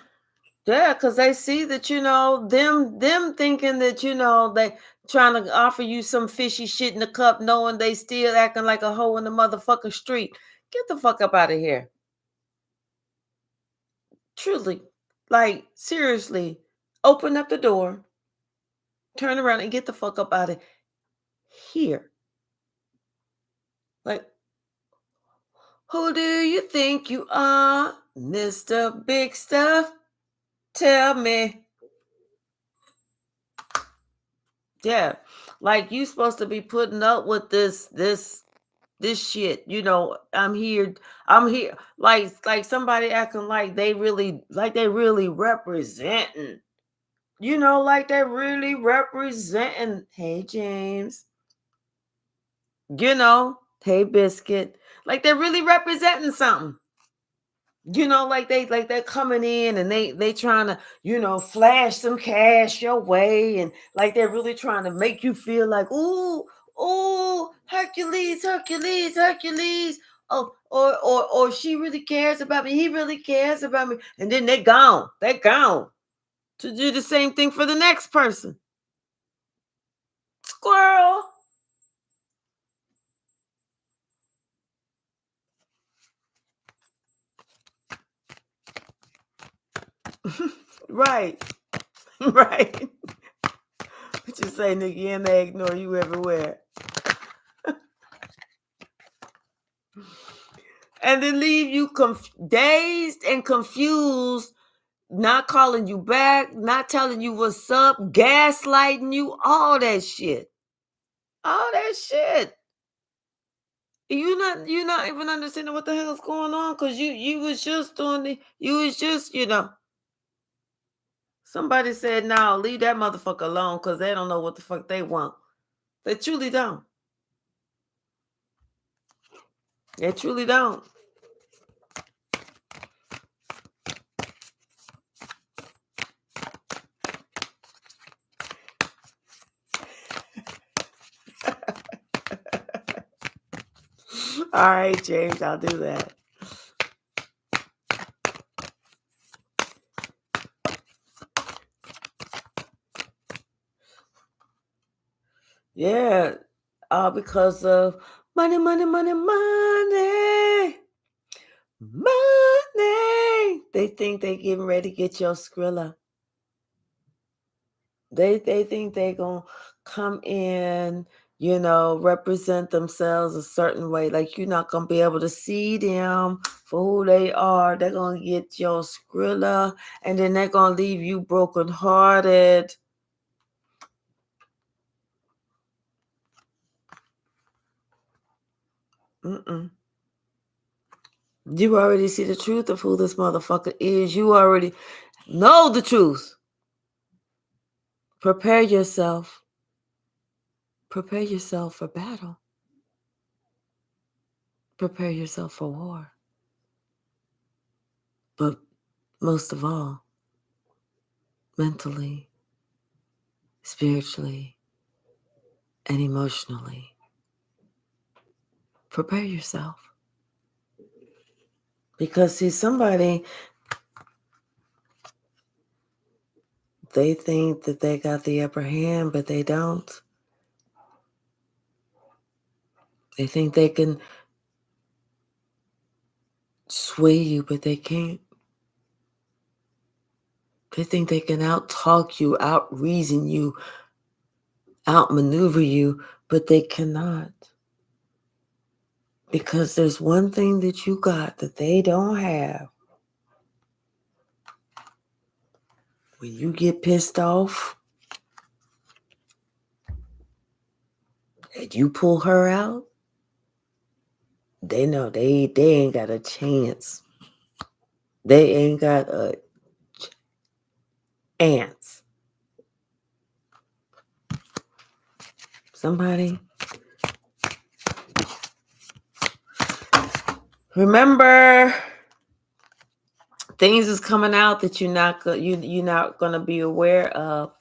Yeah, because they see that, them thinking that, they trying to offer you some fishy shit in the cup, knowing they still acting like a hoe in the motherfucking street. Get the fuck up out of here. Truly. Like, seriously. Open up the door, turn around, and get the fuck up out of here. Like, who do you think you are, Mr. Big Stuff? Tell me. Yeah. Like, you supposed to be putting up with this shit. I'm here like somebody acting like they really representing, like they really representing. Hey, James, hey, Biscuit, like they're really representing something. Like they're coming in and they trying to, flash some cash your way, and like they're really trying to make you feel like, ooh, Hercules, Hercules, Hercules. Oh, or she really cares about me. He really cares about me. And then they're gone. They're gone to do the same thing for the next person. Squirrel. Right. Right. What you say, Nikki? And they ignore you everywhere. And then leave you dazed and confused, not calling you back, not telling you what's up, gaslighting you, all that shit. All that shit. You not even understanding what the hell is going on, because you was just doing you was just, somebody said, no, leave that motherfucker alone, because they don't know what the fuck they want. They truly don't. They truly don't. All right, James, I'll do that. Yeah, all because of money, money, money, money, money. They think they getting ready to get your Skrilla. They think they gonna come in, represent themselves a certain way. Like, you're not gonna be able to see them for who they are. They're gonna get your Skrilla, and then they're gonna leave you brokenhearted. Mm-mm. You already see the truth of who this motherfucker is. You already know the truth. Prepare yourself. Prepare yourself for battle. Prepare yourself for war. But most of all, mentally, spiritually, and emotionally, prepare yourself. Because, see, somebody, they think that they got the upper hand, but they don't. They think they can sway you, but they can't. They think they can out-talk you, out-reason you, outmaneuver you, but they cannot. Because there's one thing that you got that they don't have. When you get pissed off and you pull her out, they know they ain't got a chance. They ain't got a chance. Somebody, remember, things is coming out that you're not gonna be aware of.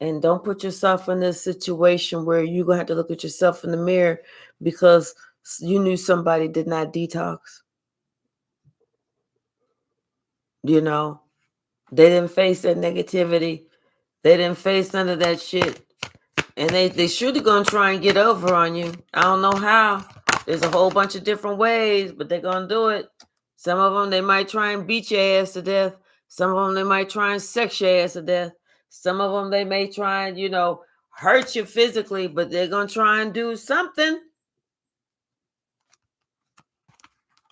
And don't put yourself in this situation where you're gonna have to look at yourself in the mirror because you knew somebody did not detox. They didn't face that negativity. They didn't face none of that shit. And they surely gonna try and get over on you. I don't know how. There's a whole bunch of different ways, but they're gonna do it. Some of them, they might try and beat your ass to death. Some of them, they might try and sex your ass to death. Some of them, they may try and, hurt you physically, but they're gonna try and do something.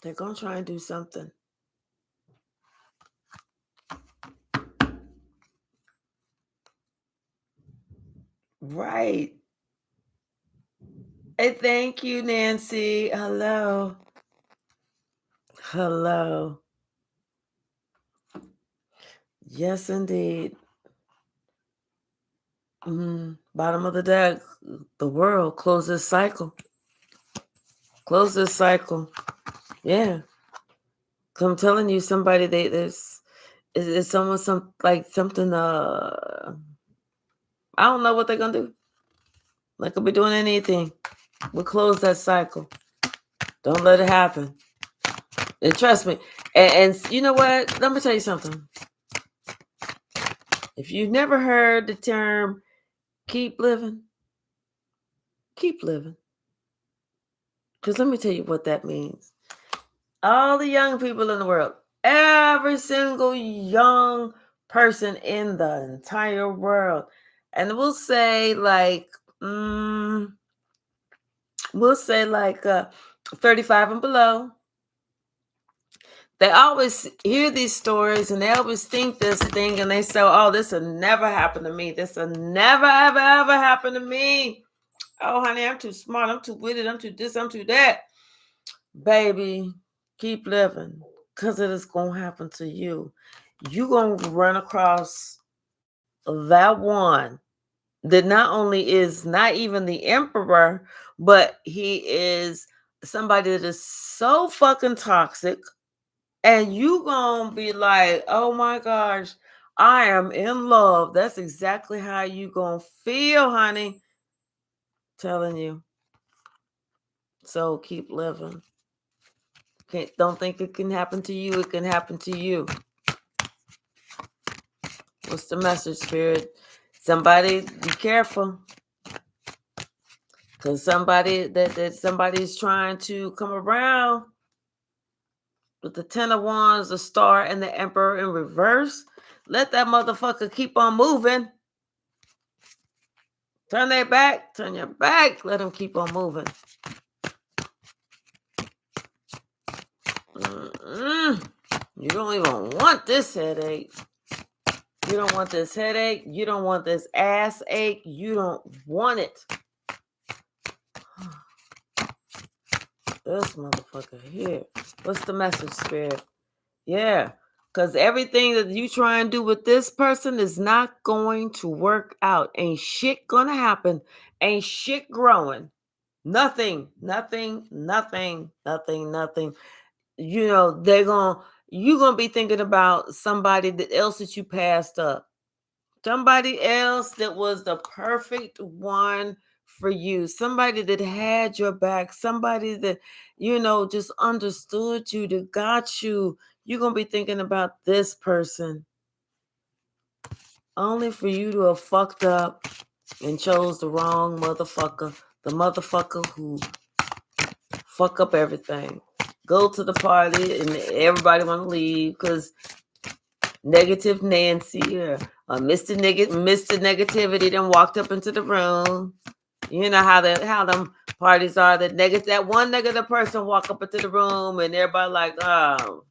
They're gonna try and do something. Right. Hey, thank you, Nancy. Hello. Hello. Yes, indeed. Bottom of the deck. The world. Close this cycle. Close this cycle. Yeah. I'm telling you, somebody, there's someone, something, I don't know what they're gonna do. They could be doing anything. We'll close that cycle. Don't let it happen. And trust me. And you know what? Let me tell you something. If you've never heard the term keep living, keep living. Because let me tell you what that means. All the young people in the world, every single young person in the entire world, and we'll say 35 and below, they always hear these stories and they always think this thing and they say, oh, this will never happen to me. This will never, ever, ever happen to me. Oh, honey, I'm too smart. I'm too witty. I'm too this. I'm too that. Baby, keep living, because it is going to happen to you. You're going to run across that one that not only is not even the emperor, but he is somebody that is so fucking toxic. And you gonna be like, oh my gosh, I am in love. That's exactly how you gonna feel, honey. Telling you. So keep living. Don't think it can happen to you. It can happen to you. What's the message, Spirit? Somebody, be careful. Because somebody somebody's trying to come around with the 10 of Wands, the Star, and the Emperor in reverse. Let that motherfucker keep on moving. Turn their back. Turn your back. Let them keep on moving. You don't even want this headache. You don't want this headache. You don't want this ass ache. You don't want it. This motherfucker here. What's the message, Spirit? Yeah. Because everything that you try and do with this person is not going to work out. Ain't shit gonna happen. Ain't shit growing. Nothing. You're gonna be thinking about somebody else that you passed up. Somebody else that was the perfect one for you. Somebody that had your back. Somebody that, just understood you, that got you. You're going to be thinking about this person. Only for you to have fucked up and chose the wrong motherfucker. The motherfucker who fuck up everything. Go to the party and everybody want to leave because Negative Nancy or Mr. Negativity then walked up into the room. You know how them parties are. That one negative person walk up into the room and everybody like, oh,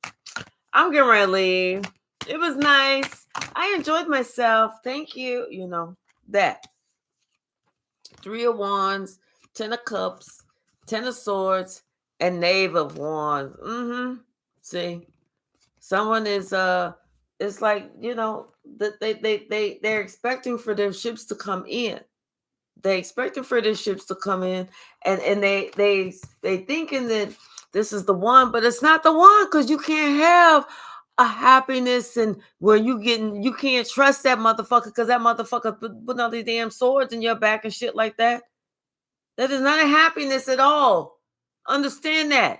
I'm getting ready to leave. It was nice. I enjoyed myself. Thank you. That. 3 of Wands, 10 of Cups, 10 of Swords, and Knave of Wands. See, someone is it's like, that they're expecting for their ships to come in. They expecting for their ships to come in, and they thinking that this is the one, but it's not the one, because you can't have a happiness and where you can't trust that motherfucker, because that motherfucker putting all these damn swords in your back and shit like that. That is not a happiness at all. Understand that.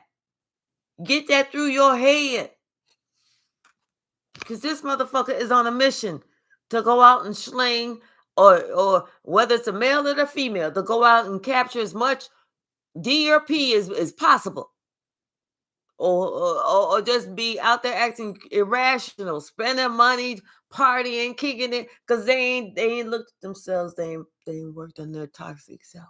Get that through your head. Because this motherfucker is on a mission to go out and sling, or whether it's a male or a female, to go out and capture as much D or P as possible. Or just be out there acting irrational, spending money, partying, kicking it, because they ain't looked at themselves, they ain't worked on their toxic self.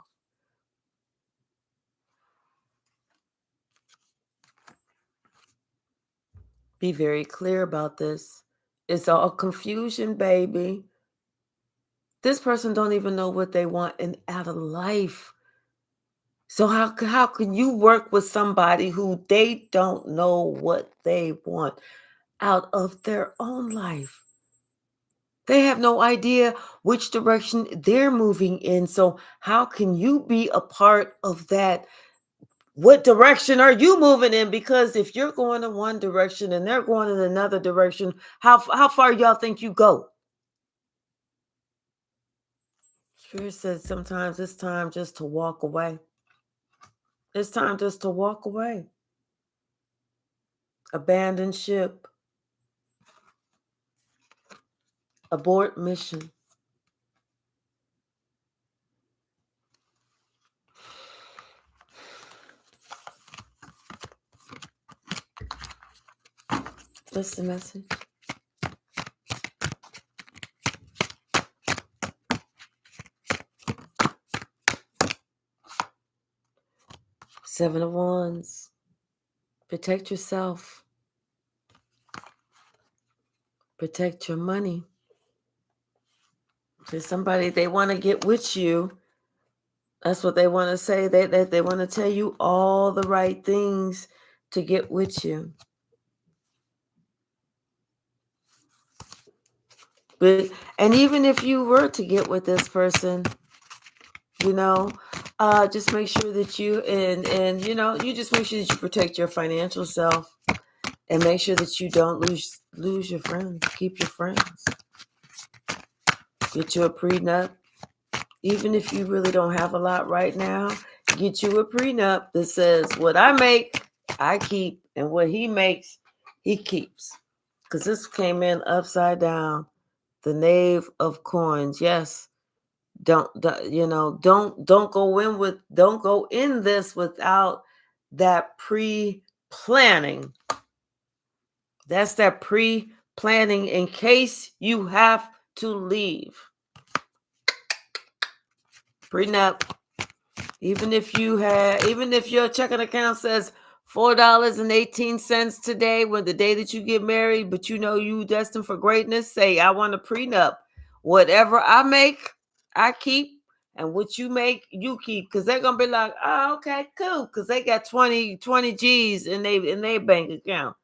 Be very clear about this. It's all confusion, baby. This person don't even know what they want out of life. So how can you work with somebody who they don't know what they want out of their own life? They have no idea which direction they're moving in. So how can you be a part of that? What direction are you moving in? Because if you're going in one direction and they're going in another direction, how far y'all think you go? Spirit says sometimes it's time just to walk away. It's time just to walk away. Abandon ship. Abort mission. What's the message? Seven of Wands. Protect yourself. Protect your money. There's somebody, they want to get with you. That's what they want to say. They want to tell you all the right things to get with you. And even if you were to get with this person, just make sure that you you just make sure that you protect your financial self, and make sure that you don't lose your friends. Keep your friends. Get you a prenup. Even if you really don't have a lot right now, get you a prenup that says what I make, I keep, and what he makes, he keeps. Because this came in upside down. The Knave of Coins. Yes. Don't go in this without that pre-planning. That's that pre-planning in case you have to leave. Prenup. Even if your checking account says $4.18 today, when the day that you get married, but you destined for greatness, say, I want a prenup. Whatever I make, I keep, and what you make, you keep. Because they're gonna be like, oh, okay, cool. Because they got 20 G's in their bank account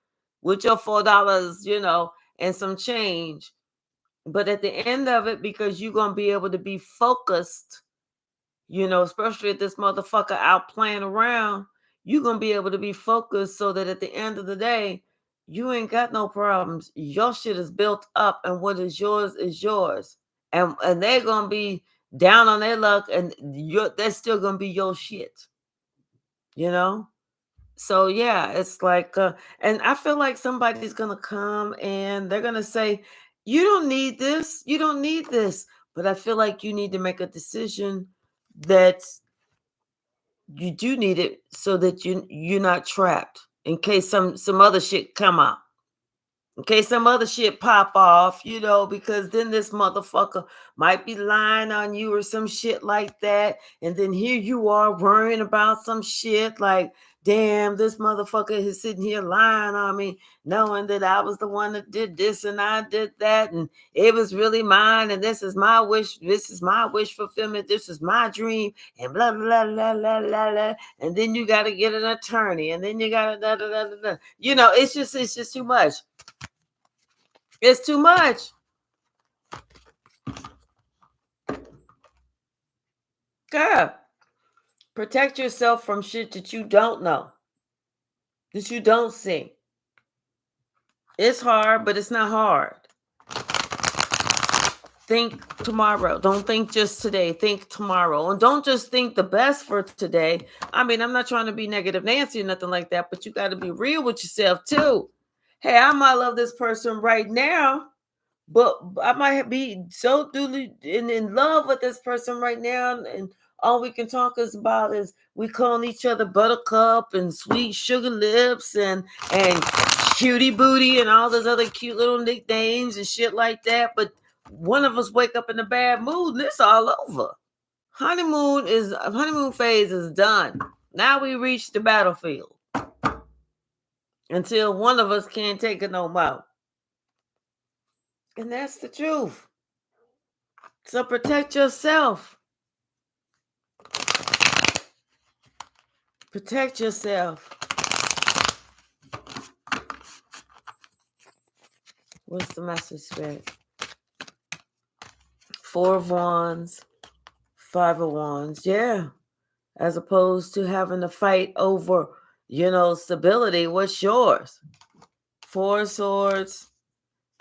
with your $4, and some change. But at the end of it, because you're gonna be able to be focused, especially if this motherfucker out playing around, you're going to be able to be focused so that at the end of the day, you ain't got no problems. Your shit is built up, and what is yours is yours. And they're going to be down on their luck, and that's still going to be your shit. So yeah, it's like, and I feel like somebody's going to come and they're going to say, you don't need this. You don't need this. But I feel like you need to make a decision that you do need it so that you're not trapped in case some other shit come out. In case some other shit pop off, because then this motherfucker might be lying on you or some shit like that. And then here you are worrying about some shit like, damn, this motherfucker is sitting here lying on me, knowing that I was the one that did this and I did that. And it was really mine. And this is my wish. This is my wish fulfillment. This is my dream. And blah, blah, blah, blah, blah, blah. And then you got to get an attorney. And then you got to, da, da, da, da, da. It's just too much. It's too much. Girl, protect yourself from shit that you don't know, that you don't see. It's hard, but it's not hard. Think tomorrow. Don't think just today. Think tomorrow. And don't just think the best for today. I mean, I'm not trying to be negative Nancy or nothing like that, but you got to be real with yourself too. Hey, I might love this person right now, but I might be so duly in love with this person right now, and all we can talk is about is we calling each other buttercup and sweet sugar lips and cutie booty and all those other cute little nicknames and shit like that. But one of us wake up in a bad mood and it's all over. Honeymoon phase is done. Now we reach the battlefield until one of us can't take it no more. And that's the truth. So protect yourself. Protect yourself. What's the message, Spirit? 4 of Wands, 5 of Wands. Yeah. As opposed to having to fight over, stability. What's yours? 4 of Swords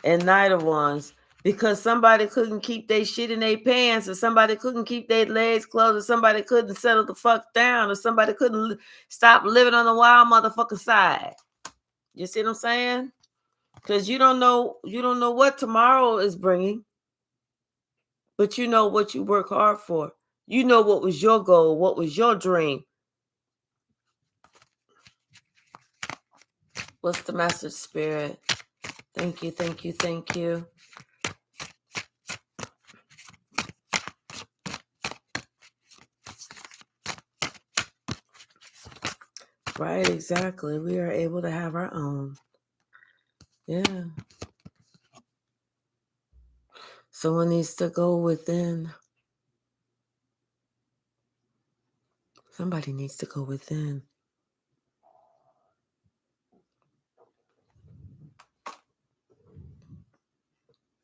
and Knight of Wands. Because somebody couldn't keep their shit in their pants, or somebody couldn't keep their legs closed, or somebody couldn't settle the fuck down, or somebody couldn't stop living on the wild motherfucking side. You see what I'm saying? Because you don't know what tomorrow is bringing, but you know what you work hard for. You know what was your goal, what was your dream. What's the message, Spirit? Thank you, thank you, thank you. Right, exactly. We are able to have our own. Yeah. Someone needs to go within. Somebody needs to go within.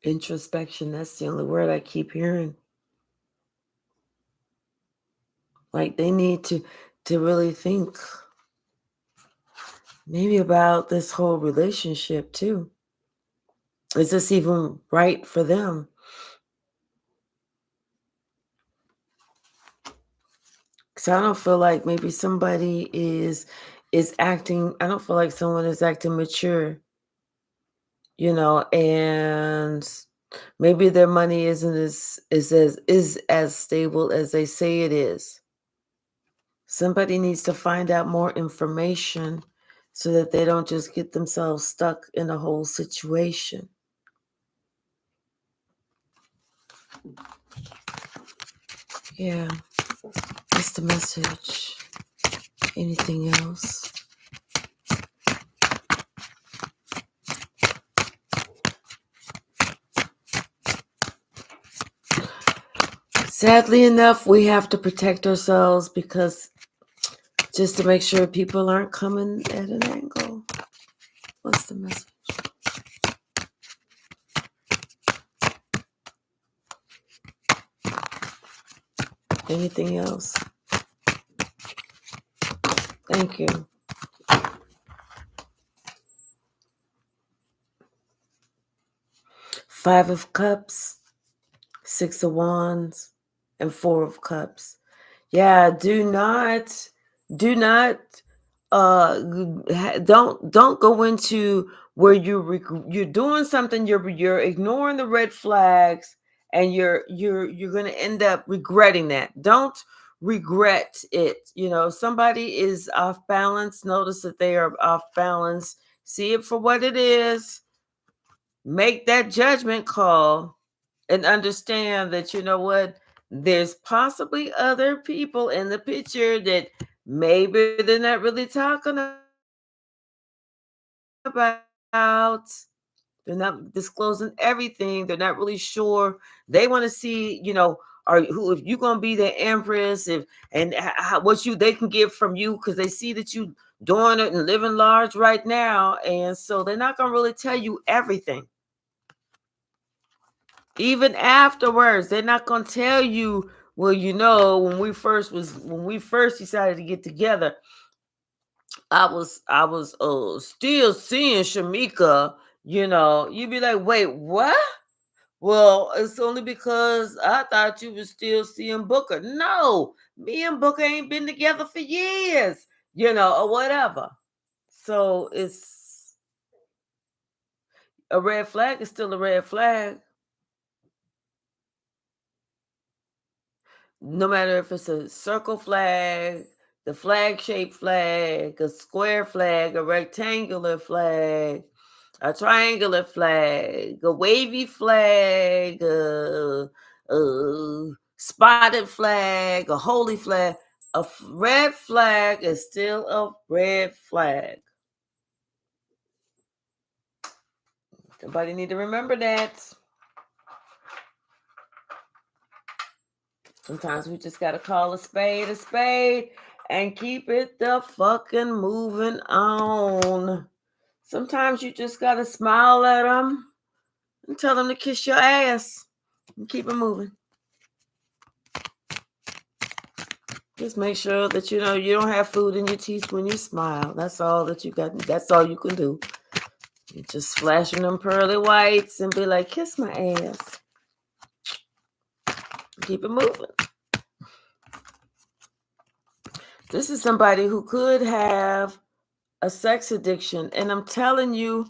Introspection, that's the only word I keep hearing. Like they need to really think maybe about this whole relationship too. Is this even right for them? Because I don't feel like maybe somebody is acting. I don't feel like someone is acting mature, and maybe their money isn't as stable as they say it is. Somebody needs to find out more information so that they don't just get themselves stuck in a whole situation. Yeah, that's the message. Anything else? Sadly enough, we have to protect ourselves because just to make sure people aren't coming at an angle. What's the message? Anything else? Thank you. 5 of Cups, 6 of Wands, and 4 of Cups. Yeah, do not don't go into where you're doing something, you're ignoring the red flags, and you're going to end up regretting that. Don't regret it. Somebody is off balance, notice that they are off balance, see it for what it is, make that judgment call, and understand that there's possibly other people in the picture that maybe they're not really talking about. They're not disclosing everything. They're not really sure. They want to see, if you're gonna be the empress, and what they can get from you, because they see that you doing it and living large right now, and so they're not gonna really tell you everything. Even afterwards, they're not gonna tell you, well, when we first decided to get together, I was still seeing Shamika, you'd be like, wait, what? Well, it's only because I thought you were still seeing Booker. No, me and Booker ain't been together for years, or whatever. So A red flag is still a red flag. No matter if it's a circle flag, the flag-shaped flag, a square flag, a rectangular flag, a triangular flag, a wavy flag, a spotted flag, a holy flag. A red flag is still a red flag. Somebody need to remember that. Sometimes we just gotta call a spade and keep it the fucking moving on. Sometimes you just gotta smile at them and tell them to kiss your ass and keep it moving. Just make sure that you don't have food in your teeth when you smile. That's all that you got. That's all you can do. You just flashing them pearly whites and be like, kiss my ass. Keep it moving. This is somebody who could have a sex addiction, and I'm telling you,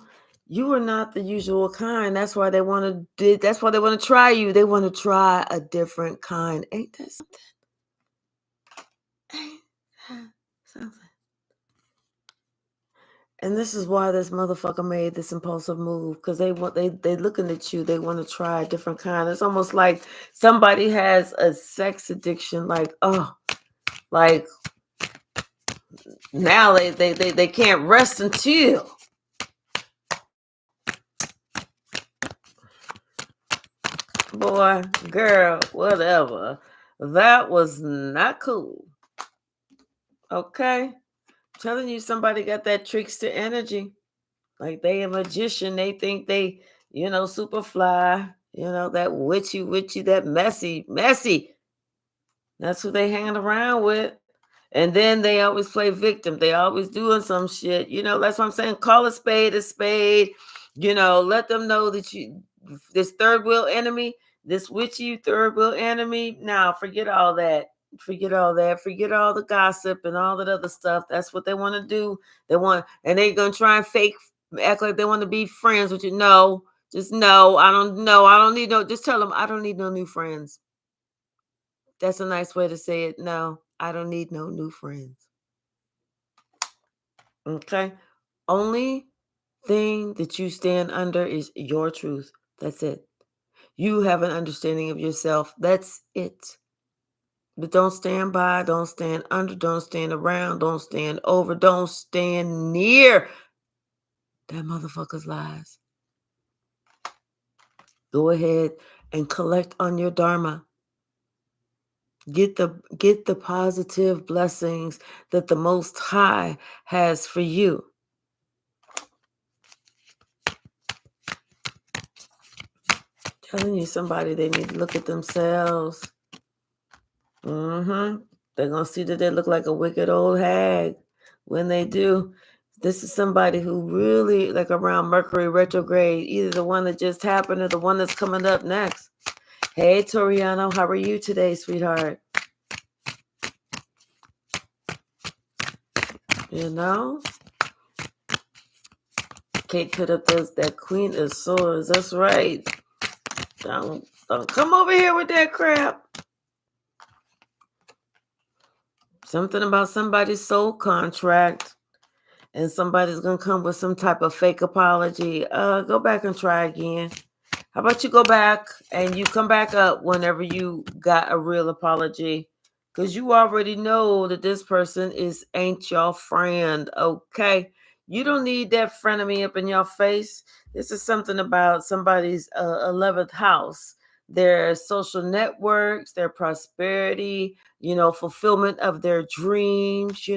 you are not the usual kind. That's why they want to try you. They want to try a different kind. Ain't that something? Ain't that something? And this is why this motherfucker made this impulsive move, because they looking at you. They want to try a different kind. It's almost like somebody has a sex addiction. Like now they can't rest until. Boy, girl, whatever. That was not cool. Okay? I'm telling you, somebody got that trickster energy. Like they a magician. They think they, super fly. That witchy, that messy. That's who they hanging around with. And then they always play victim. They always doing some shit. That's what I'm saying. Call a spade a spade. Let them know that this third wheel enemy, this witchy third wheel enemy. Now, forget all that. Forget all that. Forget all the gossip and all that other stuff. That's what they want to do. And they're going to try and act like they want to be friends with you. No, just no. I don't know. I don't need no. Just tell them I don't need no new friends. That's a nice way to say it. No, I don't need no new friends. Okay? Only thing that you stand under is your truth. That's it. You have an understanding of yourself. That's it. But don't stand by, don't stand under, don't stand around, don't stand over, don't stand near that motherfucker's lies. Go ahead and collect on your dharma. Get the positive blessings that the Most High has for you. Telling you, somebody, they need to look at themselves. They're going to see that they look like a wicked old hag when they do. This is somebody who really, like around Mercury retrograde, either the one that just happened or the one that's coming up next. Hey, Toriano, how are you today, sweetheart? Kate put up that Queen of Swords. That's right. Don't come over here with that crap. Something about somebody's soul contract, and somebody's going to come with some type of fake apology. Go back and try again. How about you go back and you come back up whenever you got a real apology? Because you already know that this person ain't your friend, okay? You don't need that frenemy up in your face. This is something about somebody's 11th house, their social networks, their prosperity, fulfillment of their dreams,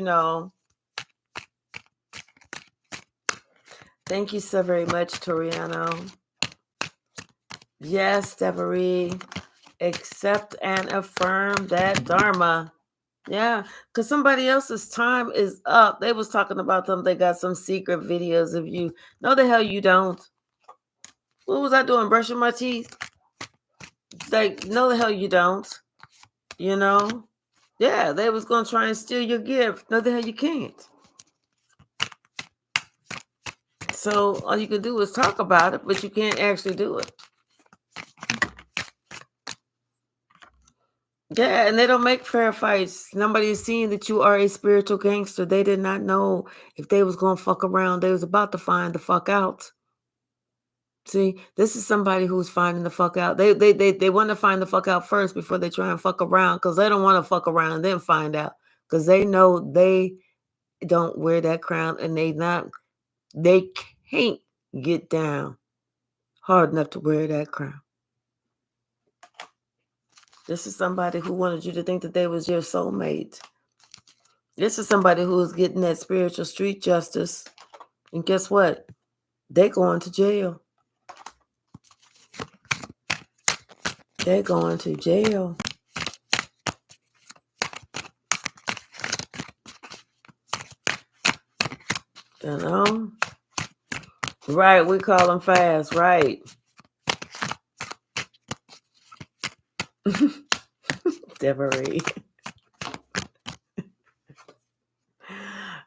Thank you so very much, Toriano. Yes, Devery. Accept and affirm that dharma. Yeah, because somebody else's time is up. They was talking about them. They got some secret videos of you. No, the hell you don't. What was I doing? Brushing my teeth? It's like, no, the hell you don't. Yeah, they was going to try and steal your gift. No, the hell you can't. So all you can do is talk about it, but you can't actually do it. Yeah, and they don't make fair fights. Nobody is seeing that you are a spiritual gangster. They did not know if they was gonna fuck around. They was about to find the fuck out. See, this is somebody who's finding the fuck out. They want to find the fuck out first before they try and fuck around, because they don't want to fuck around and then find out, because they know they don't wear that crown and they can't get down hard enough to wear that crown. This is somebody who wanted you to think that they was your soulmate. This is somebody who is getting that spiritual street justice. And guess what? They going to jail. They're going to jail. You know? Right, we call them fast, right. Deborah.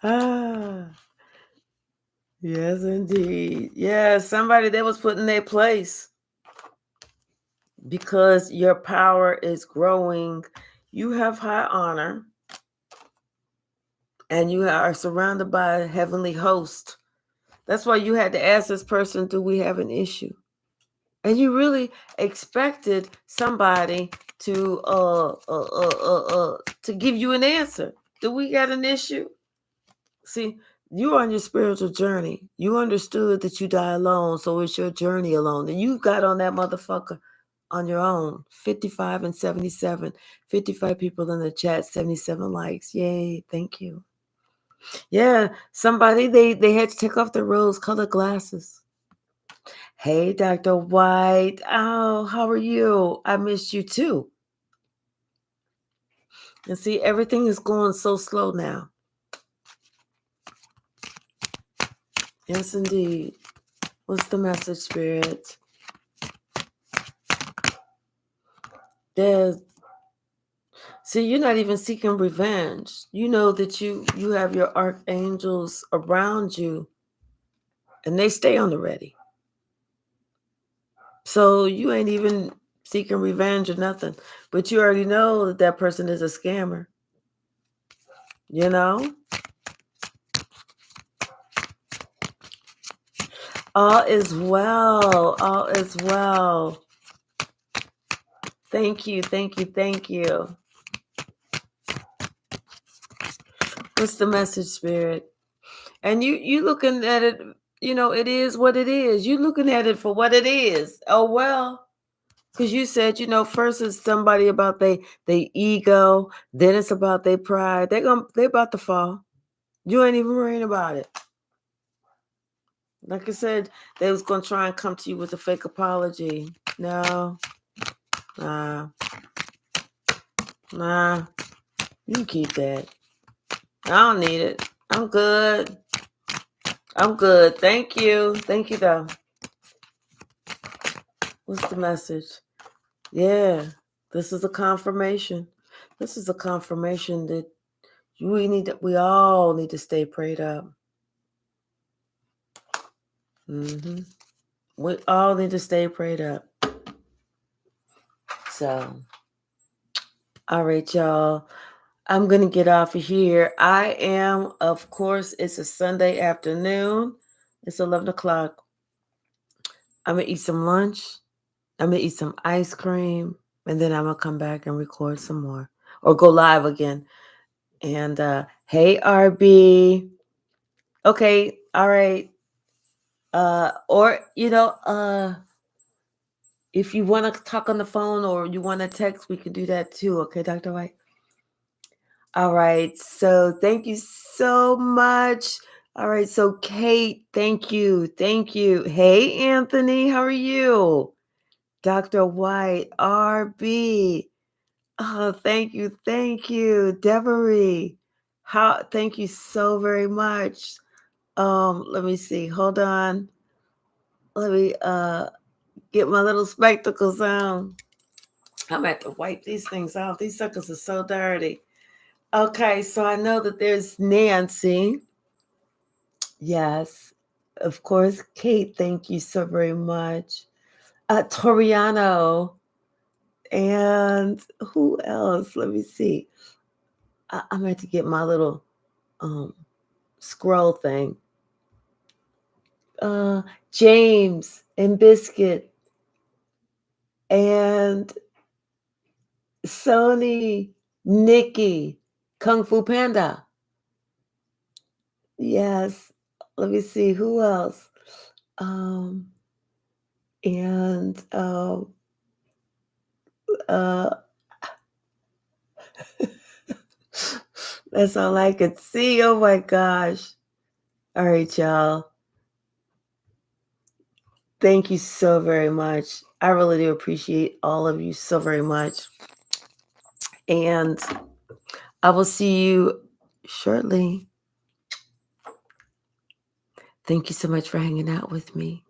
Ah, yes, indeed. Yeah, somebody that was put in their place, because your power is growing. You have high honor, and you are surrounded by a heavenly host. That's why you had to ask this person, do we have an issue? And you really expected somebody to give you an answer. Do we got an issue? See, you're on your spiritual journey. You understood that you die alone, so it's your journey alone. And you got on that motherfucker on your own. 55 and 77. 55 people in the chat, 77 likes. Yay, thank you. Yeah, somebody, they had to take off their rose-colored glasses. Hey, Dr. White. Oh, how are you? I missed you too. And see, everything is going so slow now. Yes, indeed. What's the message, Spirit? See, you're not even seeking revenge. You know that you have your archangels around you, and they stay on the ready. So you ain't even seeking revenge or nothing. But you already know that that person is a scammer. You know? All is well. All is well. Thank you, thank you, thank you. What's the message, Spirit? And you looking at it, it is what it is. You looking at it for what it is. Oh, well. Because you said, first it's somebody about they ego, then it's about their pride. They about to fall. You ain't even worrying about it. Like I said, they was going to try and come to you with a fake apology. No. Nah. You can keep that. I don't need it. I'm good. Thank you. Thank you, though. What's the message? Yeah. This is a confirmation. This is a confirmation that we all need to stay prayed up. We all need to stay prayed up. So, all right, y'all. I'm going to get off of here. I am, of course, it's a Sunday afternoon. It's 11 o'clock. I'm going to eat some lunch. I'm going to eat some ice cream. And then I'm going to come back and record some more. Or go live again. And, hey, RB. Okay, all right. Or, if you want to talk on the phone or you want to text, we can do that too. Okay, Dr. White? All right. So thank you so much. All right. So Kate, thank you. Thank you. Hey, Anthony, how are you? Dr. White, RB. Oh, thank you. Thank you. Deborah. Thank you so very much. Let me see. Hold on. Let me get my little spectacles on. I'm going to have to wipe these things off. These suckers are so dirty. Okay, so I know that there's Nancy. Yes. Of course, Kate, thank you so very much. Toriano, and who else? Let me see. I'm going to get my little um, scroll thing. James and Biscuit and Sony, Nikki, Kung Fu Panda. Yes. Let me see who else. And uh, that's all I could see. Oh my gosh. All right, y'all. Thank you so very much. I really do appreciate all of you so very much. And I will see you shortly. Thank you so much for hanging out with me.